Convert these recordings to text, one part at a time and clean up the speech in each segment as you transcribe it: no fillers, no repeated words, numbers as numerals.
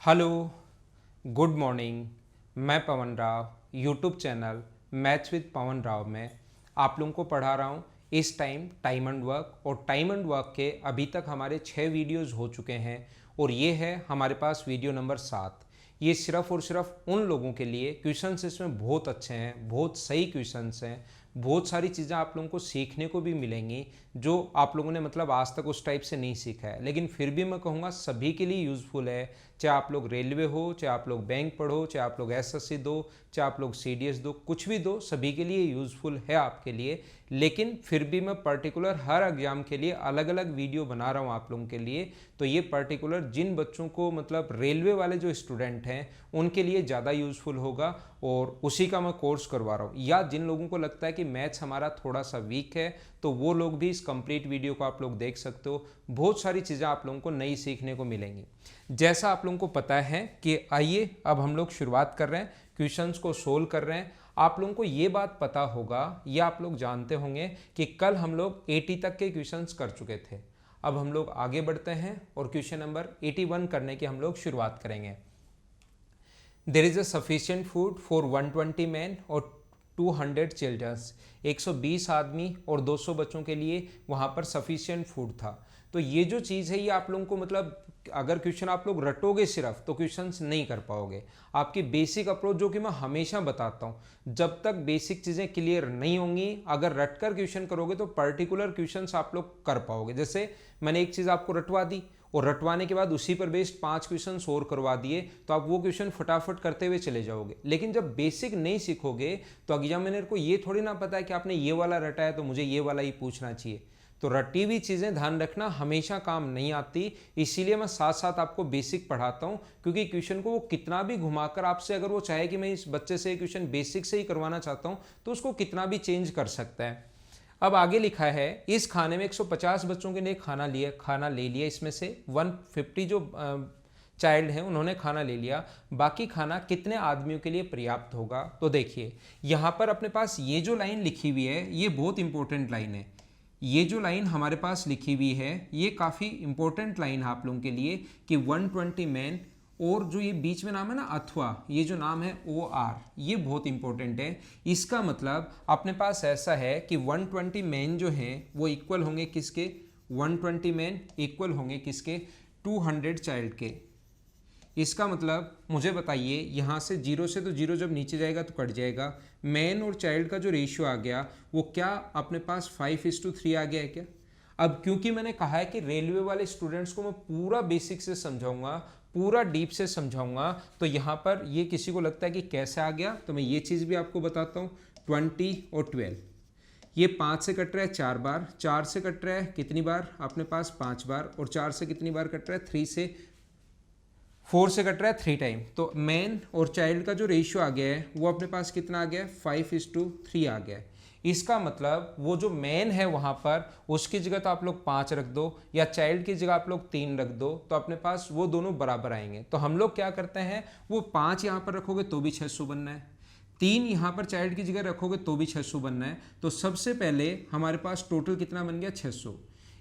Hello, good morning. मैं Pavan Rao YouTube channel maths with Pavan Rao में आप लोगों को पढ़ा रहा हूँ। इस टाइम एंड वर्क और टाइम एंड वर्क के अभी तक हमारे 6 वीडियोस हो चुके हैं और ये है हमारे पास वीडियो नंबर 7। ये सिर्फ और सिर्फ उन लोगों के लिए क्वेश्चंस इसमें बहुत अच्छे हैं, बहुत सही क्वेश्चंस हैं, बहुत सारी चीज़ें आप लोगों को सीखने को भी मिलेंगी जो आप लोगों ने मतलब आज तक उस टाइप से नहीं सीखा है, लेकिन फिर भी मैं कहूँगा सभी के लिए यूज़फुल है। चाहे आप लोग रेलवे हो, चाहे आप लोग बैंक पढ़ो, चाहे आप लोग एसएससी दो, चाहे आप लोग सीडीएस दो, कुछ भी दो, सभी के लिए यूज़फुल है आपके लिए। लेकिन फिर भी मैं पर्टिकुलर हर एग्जाम के लिए अलग अलग वीडियो बना रहा हूँ आप लोगों के लिए। तो ये पर्टिकुलर जिन बच्चों को मतलब रेलवे वाले जो स्टूडेंट हैं उनके लिए ज़्यादा यूज़फुल होगा और उसी का मैं कोर्स करवा रहा हूँ। या जिन लोगों को लगता है कि मैथ्स हमारा थोड़ा सा वीक है तो वो लोग भी इस कंप्लीट वीडियो को आप लोग देख सकते हो। बहुत सारी चीज़ें आप लोगों को नई सीखने को मिलेंगी। जैसा आप लोगों को पता है कि आइए अब हम लोग शुरुआत कर रहे हैं, क्वेश्चंस को सोल्व कर रहे हैं। आप लोगों को ये बात पता होगा या आप लोग जानते होंगे कि कल हम लोग 80 तक के क्वेश्चंस कर चुके थे। अब हम लोग आगे बढ़ते हैं और क्वेश्चन नंबर 81 करने की हम लोग शुरुआत करेंगे। There is a sufficient food for 120 man और 200 चिल्ड्रंस। 120 आदमी और 200 बच्चों के लिए वहाँ पर सफिशियंट फूड था। तो ये जो चीज़ है ये आप लोगों को मतलब अगर क्वेश्चन आप लोग रटोगे सिर्फ तो क्वेश्चंस नहीं कर पाओगे। आपकी बेसिक अप्रोच जो कि मैं हमेशा बताता हूँ, जब तक बेसिक चीज़ें क्लियर नहीं होंगी अगर रटकर क्वेश्चन करोगे तो पर्टिकुलर क्वेश्चंस आप लोग कर पाओगे। जैसे मैंने एक चीज़ आपको रटवा दी और रटवाने के बाद उसी पर बेस्ड 5 क्वेश्चन और करवा दिए तो आप वो क्वेश्चन फटाफट करते हुए चले जाओगे। लेकिन जब बेसिक नहीं सीखोगे तो एग्जामिनर को ये थोड़ी ना पता है कि आपने ये वाला रटा है तो मुझे ये वाला ही पूछना चाहिए। तो रटी हुई चीज़ें ध्यान रखना हमेशा काम नहीं आती, इसीलिए मैं साथ साथ आपको बेसिक पढ़ाता हूँ। क्योंकि क्वेश्चन को वो कितना भी घुमाकर आपसे अगर वो चाहे कि मैं इस बच्चे से क्वेश्चन बेसिक से ही करवाना चाहता हूँ तो उसको कितना भी चेंज कर सकता है। अब आगे लिखा है इस खाने में 150 बच्चों के लिए खाना ले लिया, इसमें से 150 जो चाइल्ड हैं उन्होंने खाना ले लिया, बाकी खाना कितने आदमियों के लिए पर्याप्त होगा। तो देखिए यहाँ पर अपने पास ये जो लाइन लिखी हुई है ये बहुत इंपॉर्टेंट लाइन है। ये जो लाइन हमारे पास लिखी हुई है ये काफ़ी इंपॉर्टेंट लाइन है आप लोगों के लिए कि 120 मैन और जो ये बीच में नाम है ना अथवा, ये जो नाम है OR, ये बहुत इंपॉर्टेंट है। इसका मतलब अपने पास ऐसा है कि 120 मैन जो हैं वो इक्वल होंगे किसके, 120 मैन इक्वल होंगे किसके, 200 चाइल्ड के। इसका मतलब मुझे बताइए यहाँ से जीरो से तो जीरो जब नीचे जाएगा तो कट जाएगा, मैन और चाइल्ड का जो रेशियो आ गया वो क्या अपने पास 5:3 आ गया है क्या। अब क्योंकि मैंने कहा है कि रेलवे वाले स्टूडेंट्स को मैं पूरा बेसिक से समझाऊंगा, पूरा डीप से समझाऊंगा, तो यहाँ पर ये किसी को लगता है कि कैसे आ गया तो मैं ये चीज़ भी आपको बताता हूँ। 20 और 12, ये 5 से कट रहा है 4 बार, 4 से कट रहा है कितनी बार अपने पास 5 बार, और 4 से कितनी बार कट रहा है 4 से कट रहा है 3 टाइम। तो मैन और चाइल्ड का जो रेशियो आ गया है वो अपने पास कितना आ गया है, 5:3 आ गया है। इसका मतलब वो जो मैन है वहाँ पर उसकी जगह तो आप लोग 5 रख दो या चाइल्ड की जगह आप लोग 3 रख दो तो अपने पास वो दोनों बराबर आएंगे। तो हम लोग क्या करते हैं, वो 5 यहाँ पर रखोगे तो भी 600 बनना है, 3 यहाँ पर चाइल्ड की जगह रखोगे तो भी 600 बनना है। तो सबसे पहले हमारे पास टोटल कितना बन गया, 600।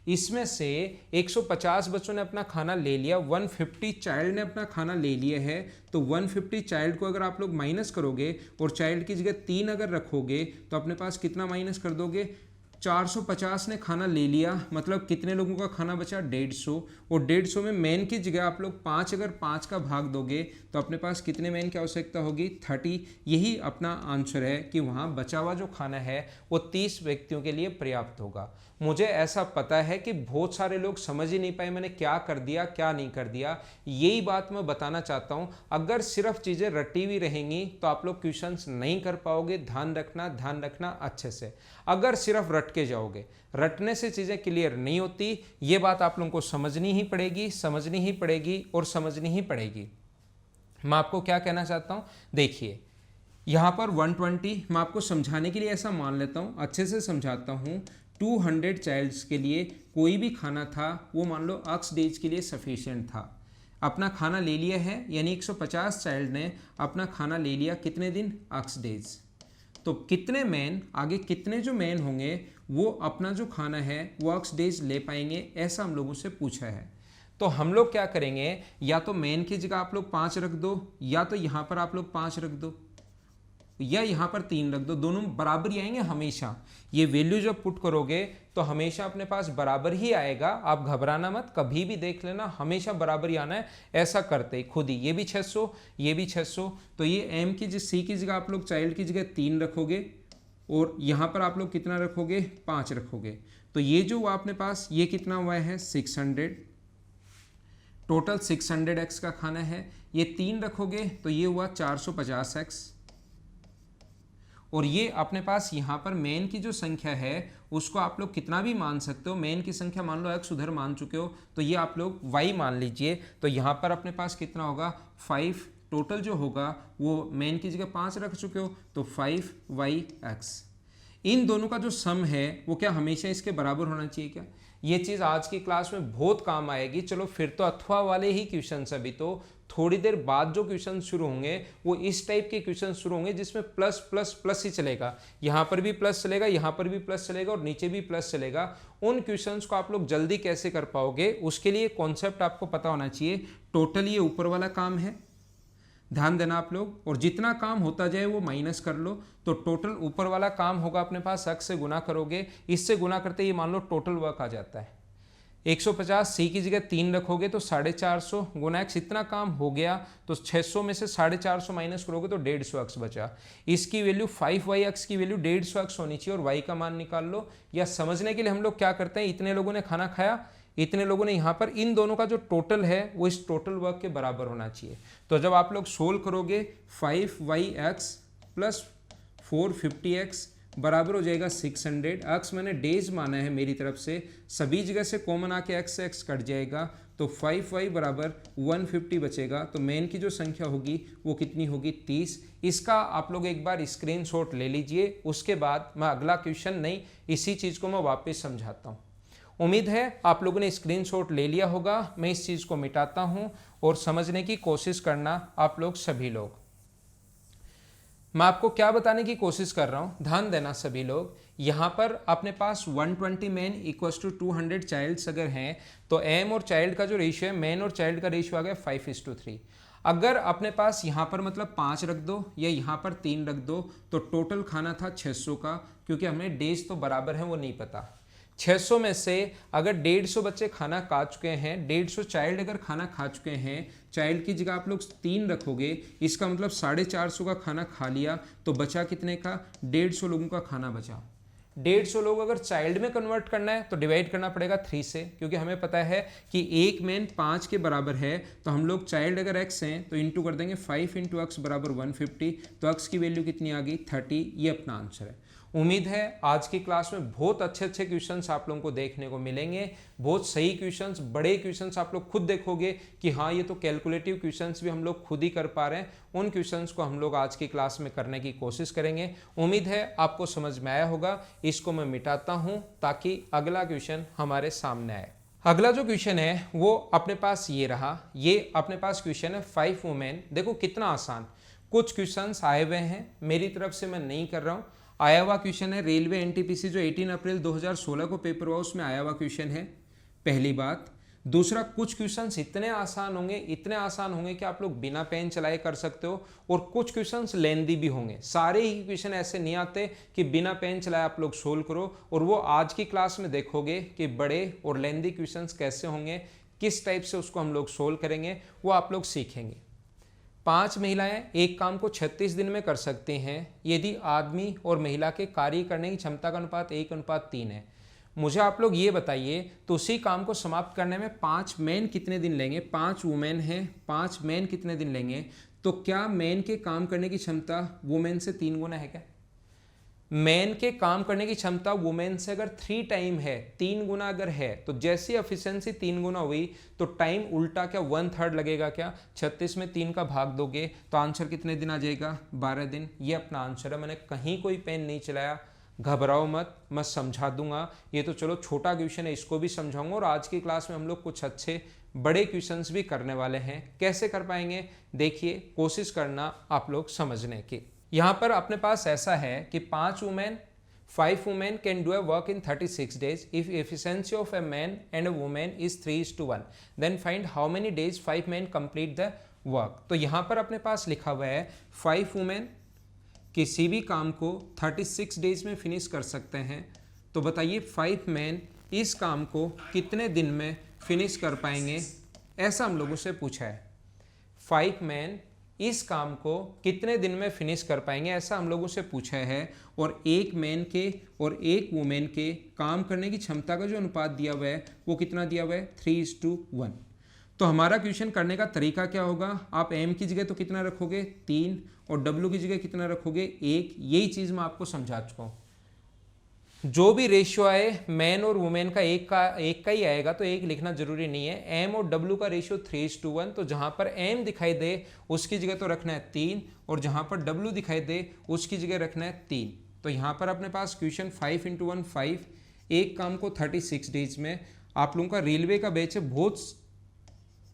इसमें से 150 बच्चों ने अपना खाना ले लिया, 150 चाइल्ड ने अपना खाना ले लिया है। तो 150 चाइल्ड को अगर आप लोग माइनस करोगे और चाइल्ड की जगह 3 अगर रखोगे तो अपने पास कितना माइनस कर दोगे, 450 ने खाना ले लिया, मतलब कितने लोगों का खाना बचा, 150। और 150 में मैन की जगह आप लोग 5 अगर 5 का भाग दोगे तो अपने पास कितने मैन की आवश्यकता होगी, 30। यही अपना आंसर है कि वहाँ बचा हुआ जो खाना है वो 30 व्यक्तियों के लिए पर्याप्त होगा। मुझे ऐसा पता है कि बहुत सारे लोग समझ ही नहीं पाए मैंने क्या कर दिया क्या नहीं कर दिया, यही बात मैं बताना चाहता हूँ। अगर सिर्फ चीज़ें रटी हुई रहेंगी तो आप लोग क्वेश्चंस नहीं कर पाओगे, ध्यान रखना अच्छे से। अगर सिर्फ रट के जाओगे, रटने से चीज़ें क्लियर नहीं होती, ये बात आप लोगों को समझनी ही पड़ेगी और समझनी ही पड़ेगी। मैं आपको क्या कहना चाहता हूँ, देखिए यहाँ पर 120 मैं आपको समझाने के लिए ऐसा मान लेता हूँ, अच्छे से समझाता हूँ। 200 चाइल्ड्स के लिए कोई भी खाना था वो मान लो अक्स डेज के लिए सफिशिएंट था, अपना खाना ले लिया है, यानी 150 चाइल्ड ने अपना खाना ले लिया कितने दिन, अक्स डेज। तो कितने मैन, आगे कितने जो मैन होंगे वो अपना जो खाना है वो अक्स डेज ले पाएंगे, ऐसा हम लोगों से पूछा है। तो हम लोग क्या करेंगे, या तो मेन की जगह आप लोग 5 रख दो, या तो यहां पर आप लोग 5 रख दो, या यहां पर 3 रख दो, दोनों बराबर ही आएंगे हमेशा। ये वैल्यू जब पुट करोगे तो हमेशा अपने पास बराबर ही आएगा, आप घबराना मत, कभी भी देख लेना हमेशा बराबर ही आना है। ऐसा करते ही खुद ही ये भी 600, ये भी 600, तो ये एम की सी की जगह आप लोग चाइल्ड की जगह 3 रखोगे, और यहां पर आप लोग कितना रखोगे, 5 रखोगे। तो ये जो हुआ अपने पास, ये कितना हुआ है 600, टोटल 600x का खाना है। ये 3 रखोगे तो ये हुआ 450x, और ये अपने पास यहाँ पर मेन की जो संख्या है उसको आप लोग कितना भी मान सकते हो। मेन की संख्या मान लो x उधर मान चुके हो, तो ये आप लोग y मान लीजिए। तो यहाँ पर अपने पास कितना होगा 5, टोटल जो होगा वो मेन की जगह 5 रख चुके हो, तो 5yx। इन दोनों का जो सम है वो क्या हमेशा इसके बराबर होना चाहिए क्या? ये चीज़ आज की क्लास में बहुत काम आएगी। चलो फिर तो अथवा वाले ही क्वेश्चन, अभी तो थोड़ी देर बाद जो क्वेश्चन शुरू होंगे वो इस टाइप के क्वेश्चन शुरू होंगे जिसमें प्लस प्लस प्लस ही चलेगा, यहाँ पर भी प्लस चलेगा, यहाँ पर भी प्लस चलेगा और नीचे भी प्लस चलेगा। उन क्वेश्चंस को आप लोग जल्दी कैसे कर पाओगे, उसके लिए कॉन्सेप्ट आपको पता होना चाहिए। टोटल ये ऊपर वाला काम है, ध्यान देना आप लोग, और जितना काम होता जाए वो माइनस कर लो। तो टोटल ऊपर वाला काम होगा अपने पास, x से गुना करोगे, इससे गुना करते ये मान लो टोटल वर्क आ जाता है 150, सी की जगह 3 रखोगे तो 450 गुना x, इतना काम हो गया। तो 600 में से 450 माइनस करोगे तो 150x बचा। इसकी वैल्यू 5yx की वैल्यू 150x होनी चाहिए, और y का मान निकाल लो। या समझने के लिए हम लोग क्या करते हैं, इतने लोगों ने खाना खाया, इतने लोगों ने यहाँ पर, इन दोनों का जो टोटल है वो इस टोटल वर्क के बराबर होना चाहिए। तो जब आप लोग सोल्व करोगे 5yx प्लस 450x बराबर हो जाएगा 600। x मैंने डेज माना है मेरी तरफ से, सभी जगह से कॉमन आके x से x कट जाएगा, तो 5y बराबर 150 बचेगा। तो मेन की जो संख्या होगी वो कितनी होगी 30। इसका आप लोग एक बार स्क्रीनशॉट ले लीजिए, उसके बाद मैं अगला क्वेश्चन नहीं, इसी चीज़ को मैं वापस समझाता हूँ। उम्मीद है आप लोगों ने स्क्रीनशॉट ले लिया होगा। मैं इस चीज़ को मिटाता हूँ और समझने की कोशिश करना आप लोग सभी लोग। मैं आपको क्या बताने की कोशिश कर रहा हूँ, ध्यान देना सभी लोग। यहाँ पर अपने पास 120 मैन इक्वल्स टू 200 चाइल्ड्स अगर हैं, तो एम और चाइल्ड का जो रेशियो है, मैन और चाइल्ड का रेशियो आ गया 5:3। अगर अपने पास यहाँ पर मतलब 5 रख दो या यहाँ पर 3 रख दो, तो टोटल खाना था 600 का, क्योंकि हमें डेज तो बराबर है वो नहीं पता। 600 में से अगर 150 बच्चे खाना खा चुके हैं, 150 चाइल्ड अगर खाना खा चुके हैं, चाइल्ड की जगह आप लोग 3 रखोगे, इसका मतलब 450 का खाना खा लिया, तो बचा कितने का 150 लोगों का खाना बचा। 150 लोग अगर चाइल्ड में कन्वर्ट करना है तो डिवाइड करना पड़ेगा 3 से, क्योंकि हमें पता है कि एक मैन 5 के बराबर है। तो हम लोग चाइल्ड अगर x हैं तो इंटू कर देंगे 5 × x बराबर 150, तो x की वैल्यू कितनी आ गई 30। ये अपना आंसर है। उम्मीद है आज की क्लास में बहुत अच्छे अच्छे क्वेश्चंस आप लोगों को देखने को मिलेंगे, बहुत सही क्वेश्चंस, बड़े क्वेश्चंस आप लोग खुद देखोगे कि हाँ ये तो कैलकुलेटिव क्वेश्चंस भी हम लोग खुद ही कर पा रहे हैं। उन क्वेश्चंस को हम लोग आज की क्लास में करने की कोशिश करेंगे। उम्मीद है आपको समझ में आया होगा। इसको मैं मिटाता हूँ ताकि अगला क्वेश्चन हमारे सामने आए। अगला जो क्वेश्चन है वो अपने पास ये रहा। ये अपने पास क्वेश्चन है 5 वुमेन। देखो कितना आसान, कुछ क्वेश्चंस आए हुए हैं, मेरी तरफ से मैं नहीं कर रहा हूँ, आया हुआ क्वेश्चन है। रेलवे एनटीपीसी जो 18 अप्रैल 2016 को पेपर हुआ उसमें आया हुआ क्वेश्चन है, पहली बात। दूसरा, कुछ क्वेश्चंस इतने आसान होंगे कि आप लोग बिना पेन चलाए कर सकते हो, और कुछ क्वेश्चंस लेंदी भी होंगे। सारे ही क्वेश्चन ऐसे नहीं आते कि बिना पेन चलाए आप लोग सोल्व करो, और वो आज की क्लास में देखोगे कि बड़े और लेंदी क्वेश्चंस कैसे होंगे, किस टाइप से उसको हम लोग सोल्व करेंगे, वो आप लोग सीखेंगे। 5 महिलाएं एक काम को 36 दिन में कर सकती हैं यदि आदमी और महिला के कार्य करने की क्षमता का अनुपात 1:3 है। मुझे आप लोग ये बताइए, तो उसी काम को समाप्त करने में 5 मैन कितने दिन लेंगे? 5 वुमेन हैं, 5 मैन कितने दिन लेंगे? तो क्या मैन के काम करने की क्षमता वुमेन से 3 गुना है क्या? मैन के काम करने की क्षमता वुमेन से अगर 3 टाइम है, 3 गुना अगर है, तो जैसी एफिशिएंसी 3 गुना हुई तो टाइम उल्टा क्या 1/3 लगेगा क्या? 36 में 3 का भाग दोगे तो आंसर कितने दिन आ जाएगा? 12 दिन। ये अपना आंसर है। मैंने कहीं कोई पेन नहीं चलाया, घबराओ मत, मैं समझा दूंगा। ये तो चलो छोटा क्वेश्चन है, इसको भी समझाऊंगा, और आज की क्लास में हम लोग कुछ अच्छे बड़े क्वेश्चंस भी करने वाले हैं। कैसे कर पाएंगे देखिए, कोशिश करना आप लोग समझने की। यहाँ पर अपने पास ऐसा है कि 5 women 5 women can do a work in 36 days. If efficiency of a man and a woman is 3:1, then find how many days 5 men complete the work. तो यहाँ पर अपने पास लिखा हुआ है 5 women किसी भी काम को 36 डेज में फिनिश कर सकते हैं। तो बताइए 5 मैन इस काम को कितने दिन में फिनिश कर पाएंगे, ऐसा हम लोगों से पूछा है। 5 मैन इस काम को कितने दिन में फिनिश कर पाएंगे, ऐसा हम लोगों से पूछा है। और एक मैन के और एक वुमेन के काम करने की क्षमता का जो अनुपात दिया हुआ है वो कितना दिया हुआ है, 3:1। तो हमारा क्वेश्चन करने का तरीका क्या होगा, आप m की जगह तो कितना रखोगे 3 और w की जगह कितना रखोगे 1। यही चीज़ मैं आपको समझा चुका हूँ। जो भी रेशियो आए मैन और वुमेन का एक का ही आएगा, तो एक लिखना जरूरी नहीं है। m और w का रेशियो 3:1, तो जहाँ पर m दिखाई दे उसकी जगह तो रखना है 3 और जहाँ पर w दिखाई दे उसकी जगह रखना है 3। तो यहाँ पर अपने पास क्वेश्चन 5 × 1 5, एक काम को 36 डेज में। आप लोगों का रेलवे का बैच है, बहुत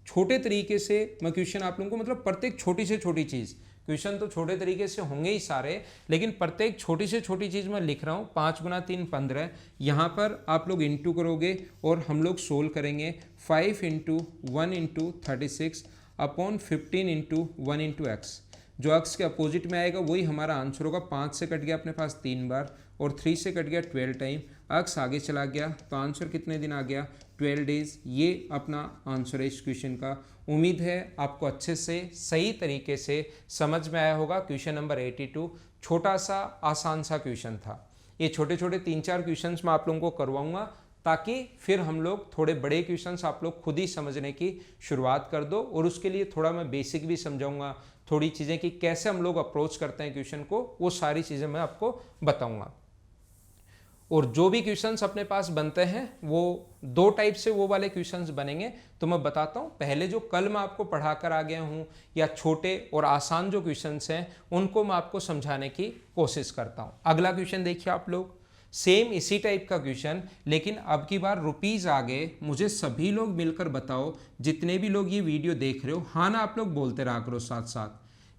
छोटे तरीके से मैं क्वेश्चन आप लोगों को, मतलब प्रत्येक छोटी से छोटी चीज़, क्वेश्चन तो छोटे तरीके से होंगे ही सारे, लेकिन प्रत्येक छोटी से छोटी चीज़ मैं लिख रहा हूँ। 5 × 3 15, यहाँ पर आप लोग इंटू करोगे और हम लोग सोल्व करेंगे। 5 × 1 × 36 अपॉन 15 × 1 × x। जो x के अपोजिट में आएगा वही हमारा आंसर होगा। 5 से कट गया अपने पास 3 बार और 3 से कट गया 12 टाइम, x आगे चला गया तो आंसर कितने दिन आ गया, 12 डेज। ये अपना आंसर है इस क्वेश्चन का। उम्मीद है आपको अच्छे से सही तरीके से समझ में आया होगा। क्वेश्चन नंबर 82 छोटा सा आसान सा क्वेश्चन था। ये छोटे छोटे 3-4 क्वेश्चंस मैं आप लोगों को करवाऊंगा ताकि फिर हम लोग थोड़े बड़े क्वेश्चंस आप लोग खुद ही समझने की शुरुआत कर दो। और उसके लिए थोड़ा मैं बेसिक भी समझाऊंगा, थोड़ी चीज़ें कि कैसे हम लोग अप्रोच करते हैं क्वेश्चन को, वो सारी चीज़ें मैं आपको बताऊंगा। और जो भी क्वेश्चंस अपने पास बनते हैं वो 2 टाइप से वो वाले क्वेश्चंस बनेंगे, तो मैं बताता हूँ। पहले जो कल मैं आपको पढ़ा कर आ गया हूँ, या छोटे और आसान जो क्वेश्चंस हैं उनको मैं आपको समझाने की कोशिश करता हूँ। अगला क्वेश्चन देखिए आप लोग, सेम इसी टाइप का क्वेश्चन, लेकिन अब की बार रुपीज़ आ गए। मुझे सभी लोग मिलकर बताओ, जितने भी लोग ये वीडियो देख रहे हो, हाँ ना आप लोग बोलते रहा करो साथ साथ।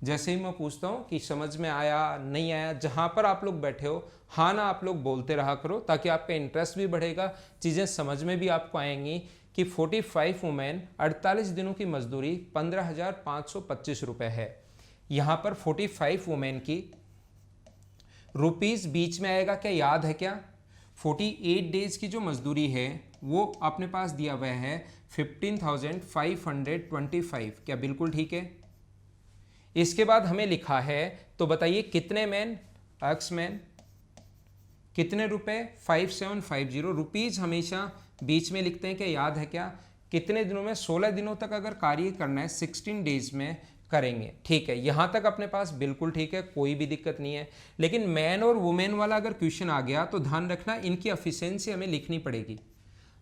जैसे ही मैं पूछता हूँ कि समझ में आया नहीं आया, जहाँ पर आप लोग बैठे हो हाँ ना आप लोग बोलते रहा करो, ताकि आपका इंटरेस्ट भी बढ़ेगा, चीज़ें समझ में भी आपको आएंगी। कि 45 वुमेन 48 दिनों की मजदूरी 15,525 रुपये है। यहाँ पर 45 वुमेन की रुपीज़ बीच में आएगा, क्या याद है क्या? 48 डेज की जो मजदूरी है वो अपने पास दिया हुआ है 15,525। क्या बिल्कुल ठीक है? इसके बाद हमें लिखा है, तो बताइए कितने मैन, एक्स मैन, कितने रुपए, 5750। रुपीज़ हमेशा बीच में लिखते हैं, क्या याद है क्या? कितने दिनों में, 16 दिनों तक अगर कार्य करना है 16 डेज में करेंगे। ठीक है, यहाँ तक अपने पास बिल्कुल ठीक है, कोई भी दिक्कत नहीं है। लेकिन मैन और वुमेन वाला अगर क्वेश्चन आ गया तो ध्यान रखना इनकी एफिशिएंसी हमें लिखनी पड़ेगी।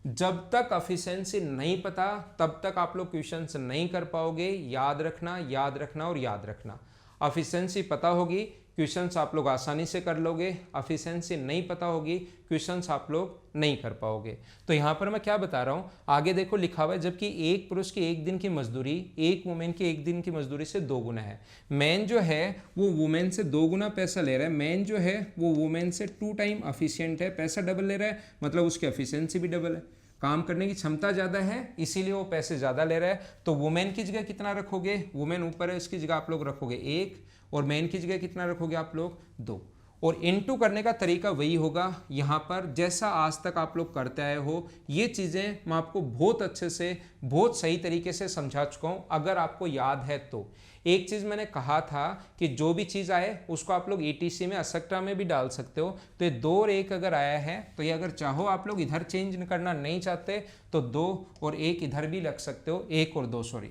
जब तक एफिशिएंसी नहीं पता तब तक आप लोग क्वेश्चंस नहीं कर पाओगे। याद रखना, याद रखना और याद रखना। एफिशिएंसी पता होगी क्वेश्चंस आप लोग आसानी से कर लोगे, एफिशिएंसी नहीं पता होगी क्वेश्चंस आप लोग नहीं कर पाओगे। तो यहाँ पर मैं क्या बता रहा हूँ, आगे देखो लिखा हुआ है, जबकि एक पुरुष की एक दिन की मजदूरी एक वुमेन की एक दिन की मजदूरी से 2 गुना है। मैन जो है वो वुमेन से 2 गुना पैसा ले रहा है, मैन जो है वो वुमेन से 2 टाइम एफिशिएंट है, पैसा डबल ले रहा है, मतलब उसकी एफिशिएंसी भी डबल है, काम करने की क्षमता ज़्यादा है, इसीलिए वो पैसे ज़्यादा ले रहा है। तो वुमेन की जगह कितना रखोगे, वुमेन ऊपर है इसकी जगह आप लोग रखोगे 1, और मैन की जगह कितना रखोगे आप लोग 2। और इनटू करने का तरीका वही होगा यहाँ पर, जैसा आज तक आप लोग करते आए हो। ये चीज़ें मैं आपको बहुत अच्छे से, बहुत सही तरीके से समझा चुका हूँ, अगर आपको याद है तो। एक चीज़ मैंने कहा था कि जो भी चीज़ आए उसको आप लोग ETC में, असक्टा में भी डाल सकते हो। तो ये 2 और 1 अगर आया है तो ये अगर चाहो आप लोग इधर चेंज करना नहीं चाहते तो 2 और 1 इधर भी रख सकते हो, 1 और 2 सॉरी,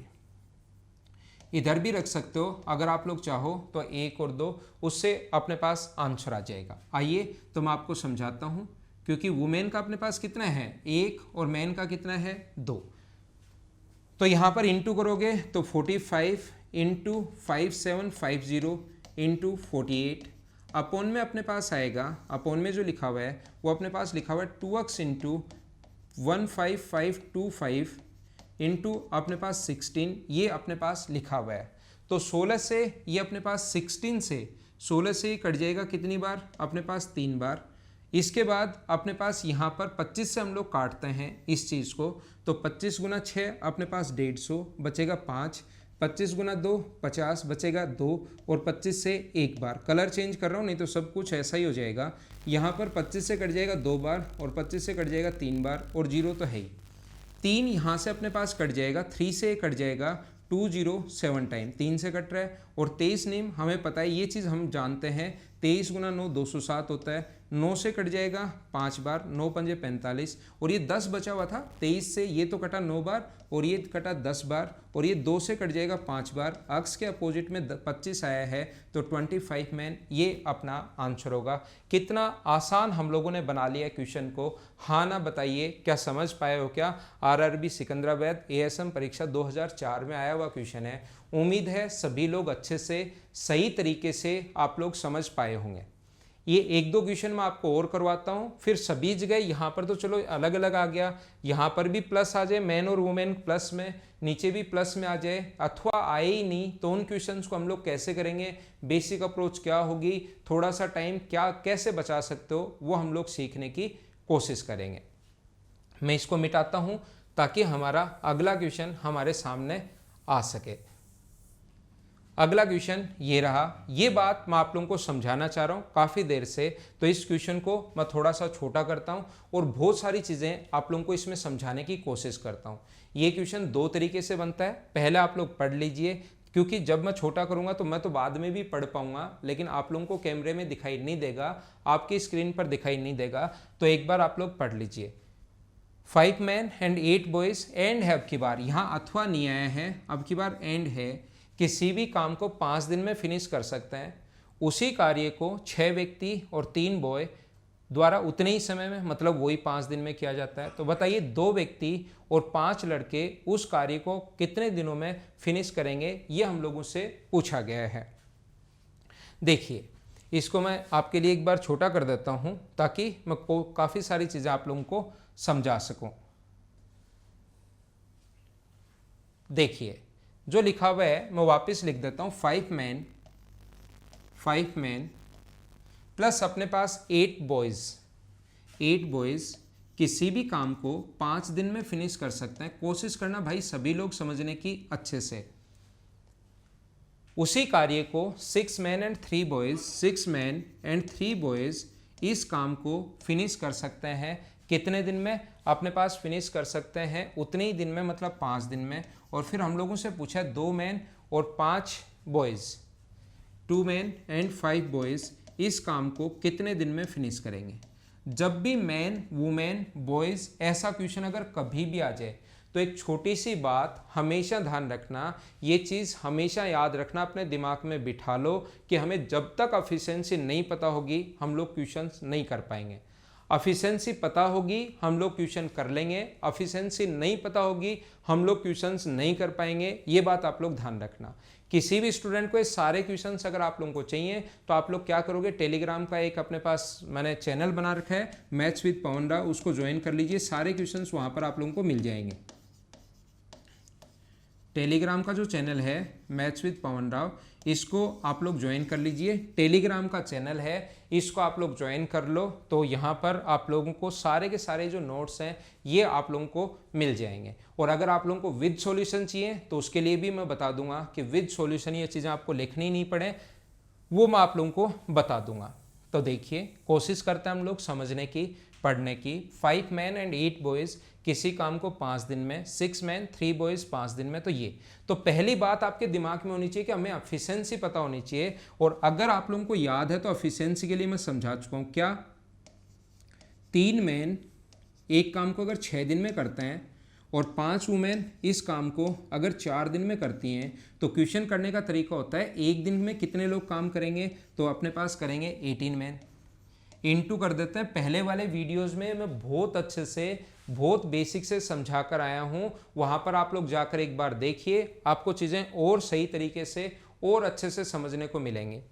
इधर भी रख सकते हो अगर आप लोग चाहो तो 1 और 2, उससे अपने पास आंसर आ जाएगा। आइए तो मैं आपको समझाता हूँ, क्योंकि वुमेन का अपने पास कितना है 1 और मैन का कितना है 2। तो यहाँ पर इंटू करोगे तो 45 इंटू 5750 इंटू 48, अपॉन में अपने पास आएगा, अपॉन में जो लिखा हुआ है वो अपने पास लिखा हुआ है 2x इंटू 15525 इंटू अपने पास 16, ये अपने पास लिखा हुआ है। तो 16 से ये अपने पास 16 से 16 से ये कट जाएगा कितनी बार, अपने पास 3 बार, इसके बाद अपने पास यहाँ पर 25 से हम लोग काटते हैं इस चीज़ को, तो 25 गुना 6 अपने पास 150 बचेगा 5, 25 गुना 2 50 बचेगा 2 और 25 से एक बार। कलर चेंज कर रहा हूँ नहीं तो सब कुछ ऐसा ही हो जाएगा। यहाँ पर 25 से कट जाएगा 2 बार और 25 से कट जाएगा 3 बार और 0 तो है ही। 3 यहाँ से अपने पास कट जाएगा, 3 से कट जाएगा 207 टाइम, 3 से कट रहा है। और 23 नेम हमें पता है, ये चीज़ हम जानते हैं, 23 गुना 9 207 होता है। 9 से कट जाएगा 5 बार, 9 पंजे 45 और ये 10 बचा हुआ था 23 से, ये तो कटा 9 बार और ये कटा 10 बार और ये 2 से कट जाएगा 5 बार। अक्स के अपोजिट में 25 आया है तो 25 मैन ये अपना आंसर होगा। कितना आसान हम लोगों ने बना लिया क्वेश्चन को। हाँ ना बताइए, क्या समझ पाए हो क्या? आरआरबी सिकंदराबाद एएसएम परीक्षा 2004 में आया हुआ क्वेश्चन है। उम्मीद है सभी लोग अच्छे से सही तरीके से आप लोग समझ पाए होंगे। ये एक दो क्वेश्चन मैं आपको और करवाता हूँ, फिर सभी जगह यहाँ पर तो चलो अलग अलग आ गया, यहाँ पर भी प्लस आ जाए, मैन और वुमेन प्लस में, नीचे भी प्लस में आ जाए, अथवा आए ही नहीं तो उन क्वेश्चंस को हम लोग कैसे करेंगे, बेसिक अप्रोच क्या होगी, थोड़ा सा टाइम क्या कैसे बचा सकते हो, वो हम लोग सीखने की कोशिश करेंगे। मैं इसको मिटाता हूँ ताकि हमारा अगला क्वेश्चन हमारे सामने आ सके। अगला क्वेश्चन ये रहा। ये बात मैं आप लोगों को समझाना चाह रहा हूँ काफ़ी देर से, तो इस क्वेश्चन को मैं थोड़ा सा छोटा करता हूँ और बहुत सारी चीज़ें आप लोगों को इसमें समझाने की कोशिश करता हूँ। ये क्वेश्चन दो तरीके से बनता है, पहले आप लोग पढ़ लीजिए, क्योंकि जब मैं छोटा करूँगा तो मैं तो बाद में भी पढ़ पाऊँगा, लेकिन आप लोगों को कैमरे में दिखाई नहीं देगा, आपकी स्क्रीन पर दिखाई नहीं देगा, तो एक बार आप लोग पढ़ लीजिए। 5 men and 8 boys एंड है, अब की बार यहाँ अथवा नहीं आया है, अब की बार एंड है, किसी भी काम को 5 दिन में फिनिश कर सकते हैं। उसी कार्य को 6 व्यक्ति और 3 बॉय द्वारा उतने ही समय में, मतलब वही 5 दिन में किया जाता है। तो बताइए 2 व्यक्ति और 5 लड़के उस कार्य को कितने दिनों में फिनिश करेंगे, ये हम लोगों से पूछा गया है। देखिए इसको मैं आपके लिए एक बार छोटा कर देता हूँ ताकि मैं काफ़ी सारी चीज़ें आप लोगों को समझा सकूं। देखिए जो लिखा हुआ है मैं वापस लिख देता हूं। 5 मैन प्लस अपने पास 8 बॉयज किसी भी काम को 5 दिन में फिनिश कर सकते हैं। कोशिश करना भाई सभी लोग समझने की अच्छे से। उसी कार्य को 6 मैन एंड 3 बॉयज इस काम को फिनिश कर सकते हैं। कितने दिन में? अपने पास फिनिश कर सकते हैं उतने ही दिन में, मतलब 5 दिन में। और फिर हम लोगों से पूछा 2 मैन और 5 बॉयज, 2 मैन एंड 5 बॉयज इस काम को कितने दिन में फिनिश करेंगे। जब भी मैन, वुमेन, बॉयज ऐसा क्वेश्चन अगर कभी भी आ जाए तो एक छोटी सी बात हमेशा ध्यान रखना, ये चीज़ हमेशा याद रखना, अपने दिमाग में बिठा लो कि हमें जब तक एफिशिएंसी नहीं पता होगी हम लोग क्वेश्चंस नहीं कर पाएंगे। एफिशिएंसी पता होगी हम लोग क्वेश्चन कर लेंगे, एफिशिएंसी नहीं पता होगी हम लोग क्वेश्चंस नहीं कर पाएंगे। ये बात आप लोग ध्यान रखना। किसी भी स्टूडेंट को ये सारे क्वेश्चंस अगर आप लोगों को चाहिए तो आप लोग क्या करोगे, टेलीग्राम का एक अपने पास मैंने चैनल बना रखा है मैथ्स विद पवन राव, उसको ज्वाइन कर लीजिए। सारे क्वेश्चंस वहाँ पर आप लोगों को मिल जाएंगे। टेलीग्राम का जो चैनल है मैथ्स विद पवन राव, इसको आप लोग ज्वाइन कर लीजिए। टेलीग्राम का चैनल है, इसको आप लोग ज्वाइन कर लो तो यहाँ पर आप लोगों को सारे के सारे जो नोट्स हैं ये आप लोगों को मिल जाएंगे। और अगर आप लोगों को विद सॉल्यूशन चाहिए तो उसके लिए भी मैं बता दूंगा कि विद सॉल्यूशन ये चीज़ें आपको लिखनी नहीं पड़े, वो मैं आप लोगों को बता दूंगा। तो देखिए कोशिश करते हैं हम लोग समझने की, पढ़ने की। 5 मैन एंड 8 बॉयज किसी काम को 5 दिन में, 6 मैन 3 बॉयज 5 दिन में। तो ये तो पहली बात आपके दिमाग में होनी चाहिए कि हमें एफिशिएंसी पता होनी चाहिए। और अगर आप लोगों को याद है तो एफिशिएंसी के लिए मैं समझा चुका हूँ। क्या 3 मैन एक काम को अगर 6 दिन में करते हैं और 5 वुमेन इस काम को अगर 4 दिन में करती हैं तो क्वेश्चन करने का तरीका होता है एक दिन में कितने लोग काम करेंगे, तो अपने पास करेंगे 18 मैन। इनटू कर देते हैं। पहले वाले वीडियोस में मैं बहुत अच्छे से, बहुत बेसिक से समझा कर आया हूँ, वहाँ पर आप लोग जाकर एक बार देखिए, आपको चीज़ें और सही तरीके से और अच्छे से समझने को मिलेंगे।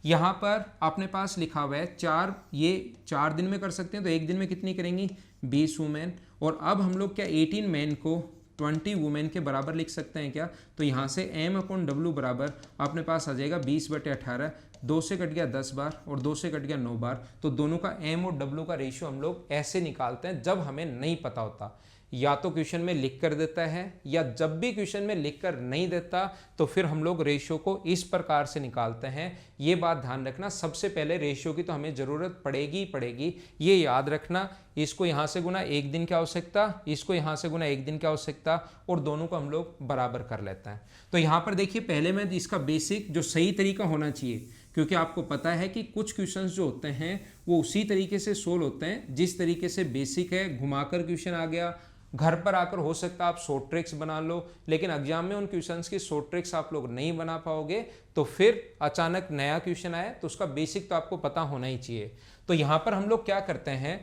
यहाँ पर अपने पास लिखा हुआ है 4, ये 4 दिन में कर सकते हैं तो एक दिन में कितनी करेंगी, 20 वुमेन। और अब हम लोग क्या 18 मैन को 20 वुमेन के बराबर लिख सकते हैं क्या? तो यहाँ से m/w बराबर अपने पास आ जाएगा 20/18, 2 से कट गया 10 बार और 2 से कट गया 9 बार। तो दोनों का m और w का रेशियो हम लोग ऐसे निकालते हैं जब हमें नहीं पता होता, या तो क्वेश्चन में लिख कर देता है, या जब भी क्वेश्चन में लिख कर नहीं देता तो फिर हम लोग रेशियो को इस प्रकार से निकालते हैं। ये बात ध्यान रखना, सबसे पहले रेशियो की तो हमें ज़रूरत पड़ेगी ही पड़ेगी, ये याद रखना। इसको यहाँ से गुना 1 दिन की आवश्यकता, इसको यहाँ से गुना 1 दिन की आवश्यकता, और दोनों को हम लोग बराबर कर लेते हैं। तो यहाँ पर देखिए, पहले मैं इसका बेसिक जो सही तरीका होना चाहिए, क्योंकि आपको पता है कि कुछ क्वेश्चंस जो होते हैं वो उसी तरीके से सोल्व होते हैं जिस तरीके से बेसिक है। घुमाकर क्वेश्चन आ गया, घर पर आकर हो सकता है आप शॉर्ट ट्रिक्स बना लो, लेकिन एग्जाम में उन क्वेश्चंस की शॉर्ट ट्रिक्स आप लोग नहीं बना पाओगे। तो फिर अचानक नया क्वेश्चन आए तो उसका बेसिक तो आपको पता होना ही चाहिए। तो यहाँ पर हम लोग क्या करते हैं,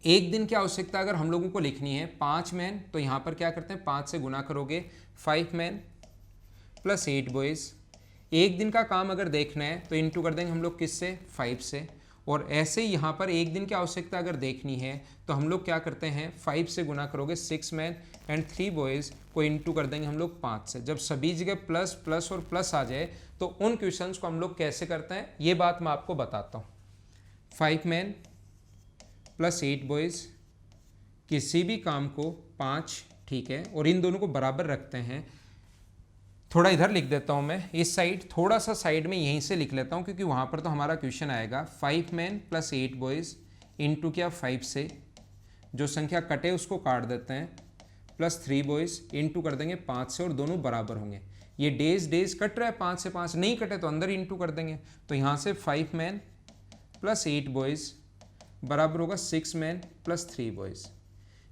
1 दिन की आवश्यकता अगर हम लोगों को लिखनी है 5 मैन, तो यहाँ पर क्या करते हैं 5 से गुना करोगे 5 मैन प्लस 8 बॉयज़। 1 दिन का काम अगर देखना है तो इंटू कर देंगे हम लोग किससे, 5 से। और ऐसे ही यहाँ पर 1 दिन की आवश्यकता अगर देखनी है तो हम लोग क्या करते हैं 5 से गुना करोगे 6 मैन एंड 3 बॉयज़ को इंटू कर देंगे हम लोग 5 से। जब सभी जगह प्लस प्लस और प्लस आ जाए तो उन क्वेश्चंस को हम लोग कैसे करते हैं ये बात मैं आपको बताता हूँ। 5 मैन प्लस 8 बॉयज़, किसी भी काम को 5, ठीक है, और इन दोनों को बराबर रखते हैं। थोड़ा इधर लिख देता हूं मैं, इस साइड थोड़ा सा साइड में यहीं से लिख लेता हूं, क्योंकि वहां पर तो हमारा क्वेश्चन आएगा 5 मैन प्लस 8 बॉयज़ इंटू क्या 5 से, जो संख्या कटे उसको काट देते हैं, प्लस 3 बॉयज़ इंटू कर देंगे 5 से, और दोनों बराबर होंगे। ये डेज डेज कट रहा है 5 से, 5 नहीं कटे तो अंदर इंटू कर देंगे। तो यहाँ से 5 मैन प्लस 8 बॉयज़ बराबर होगा 6 मैन प्लस 3 बॉयज़।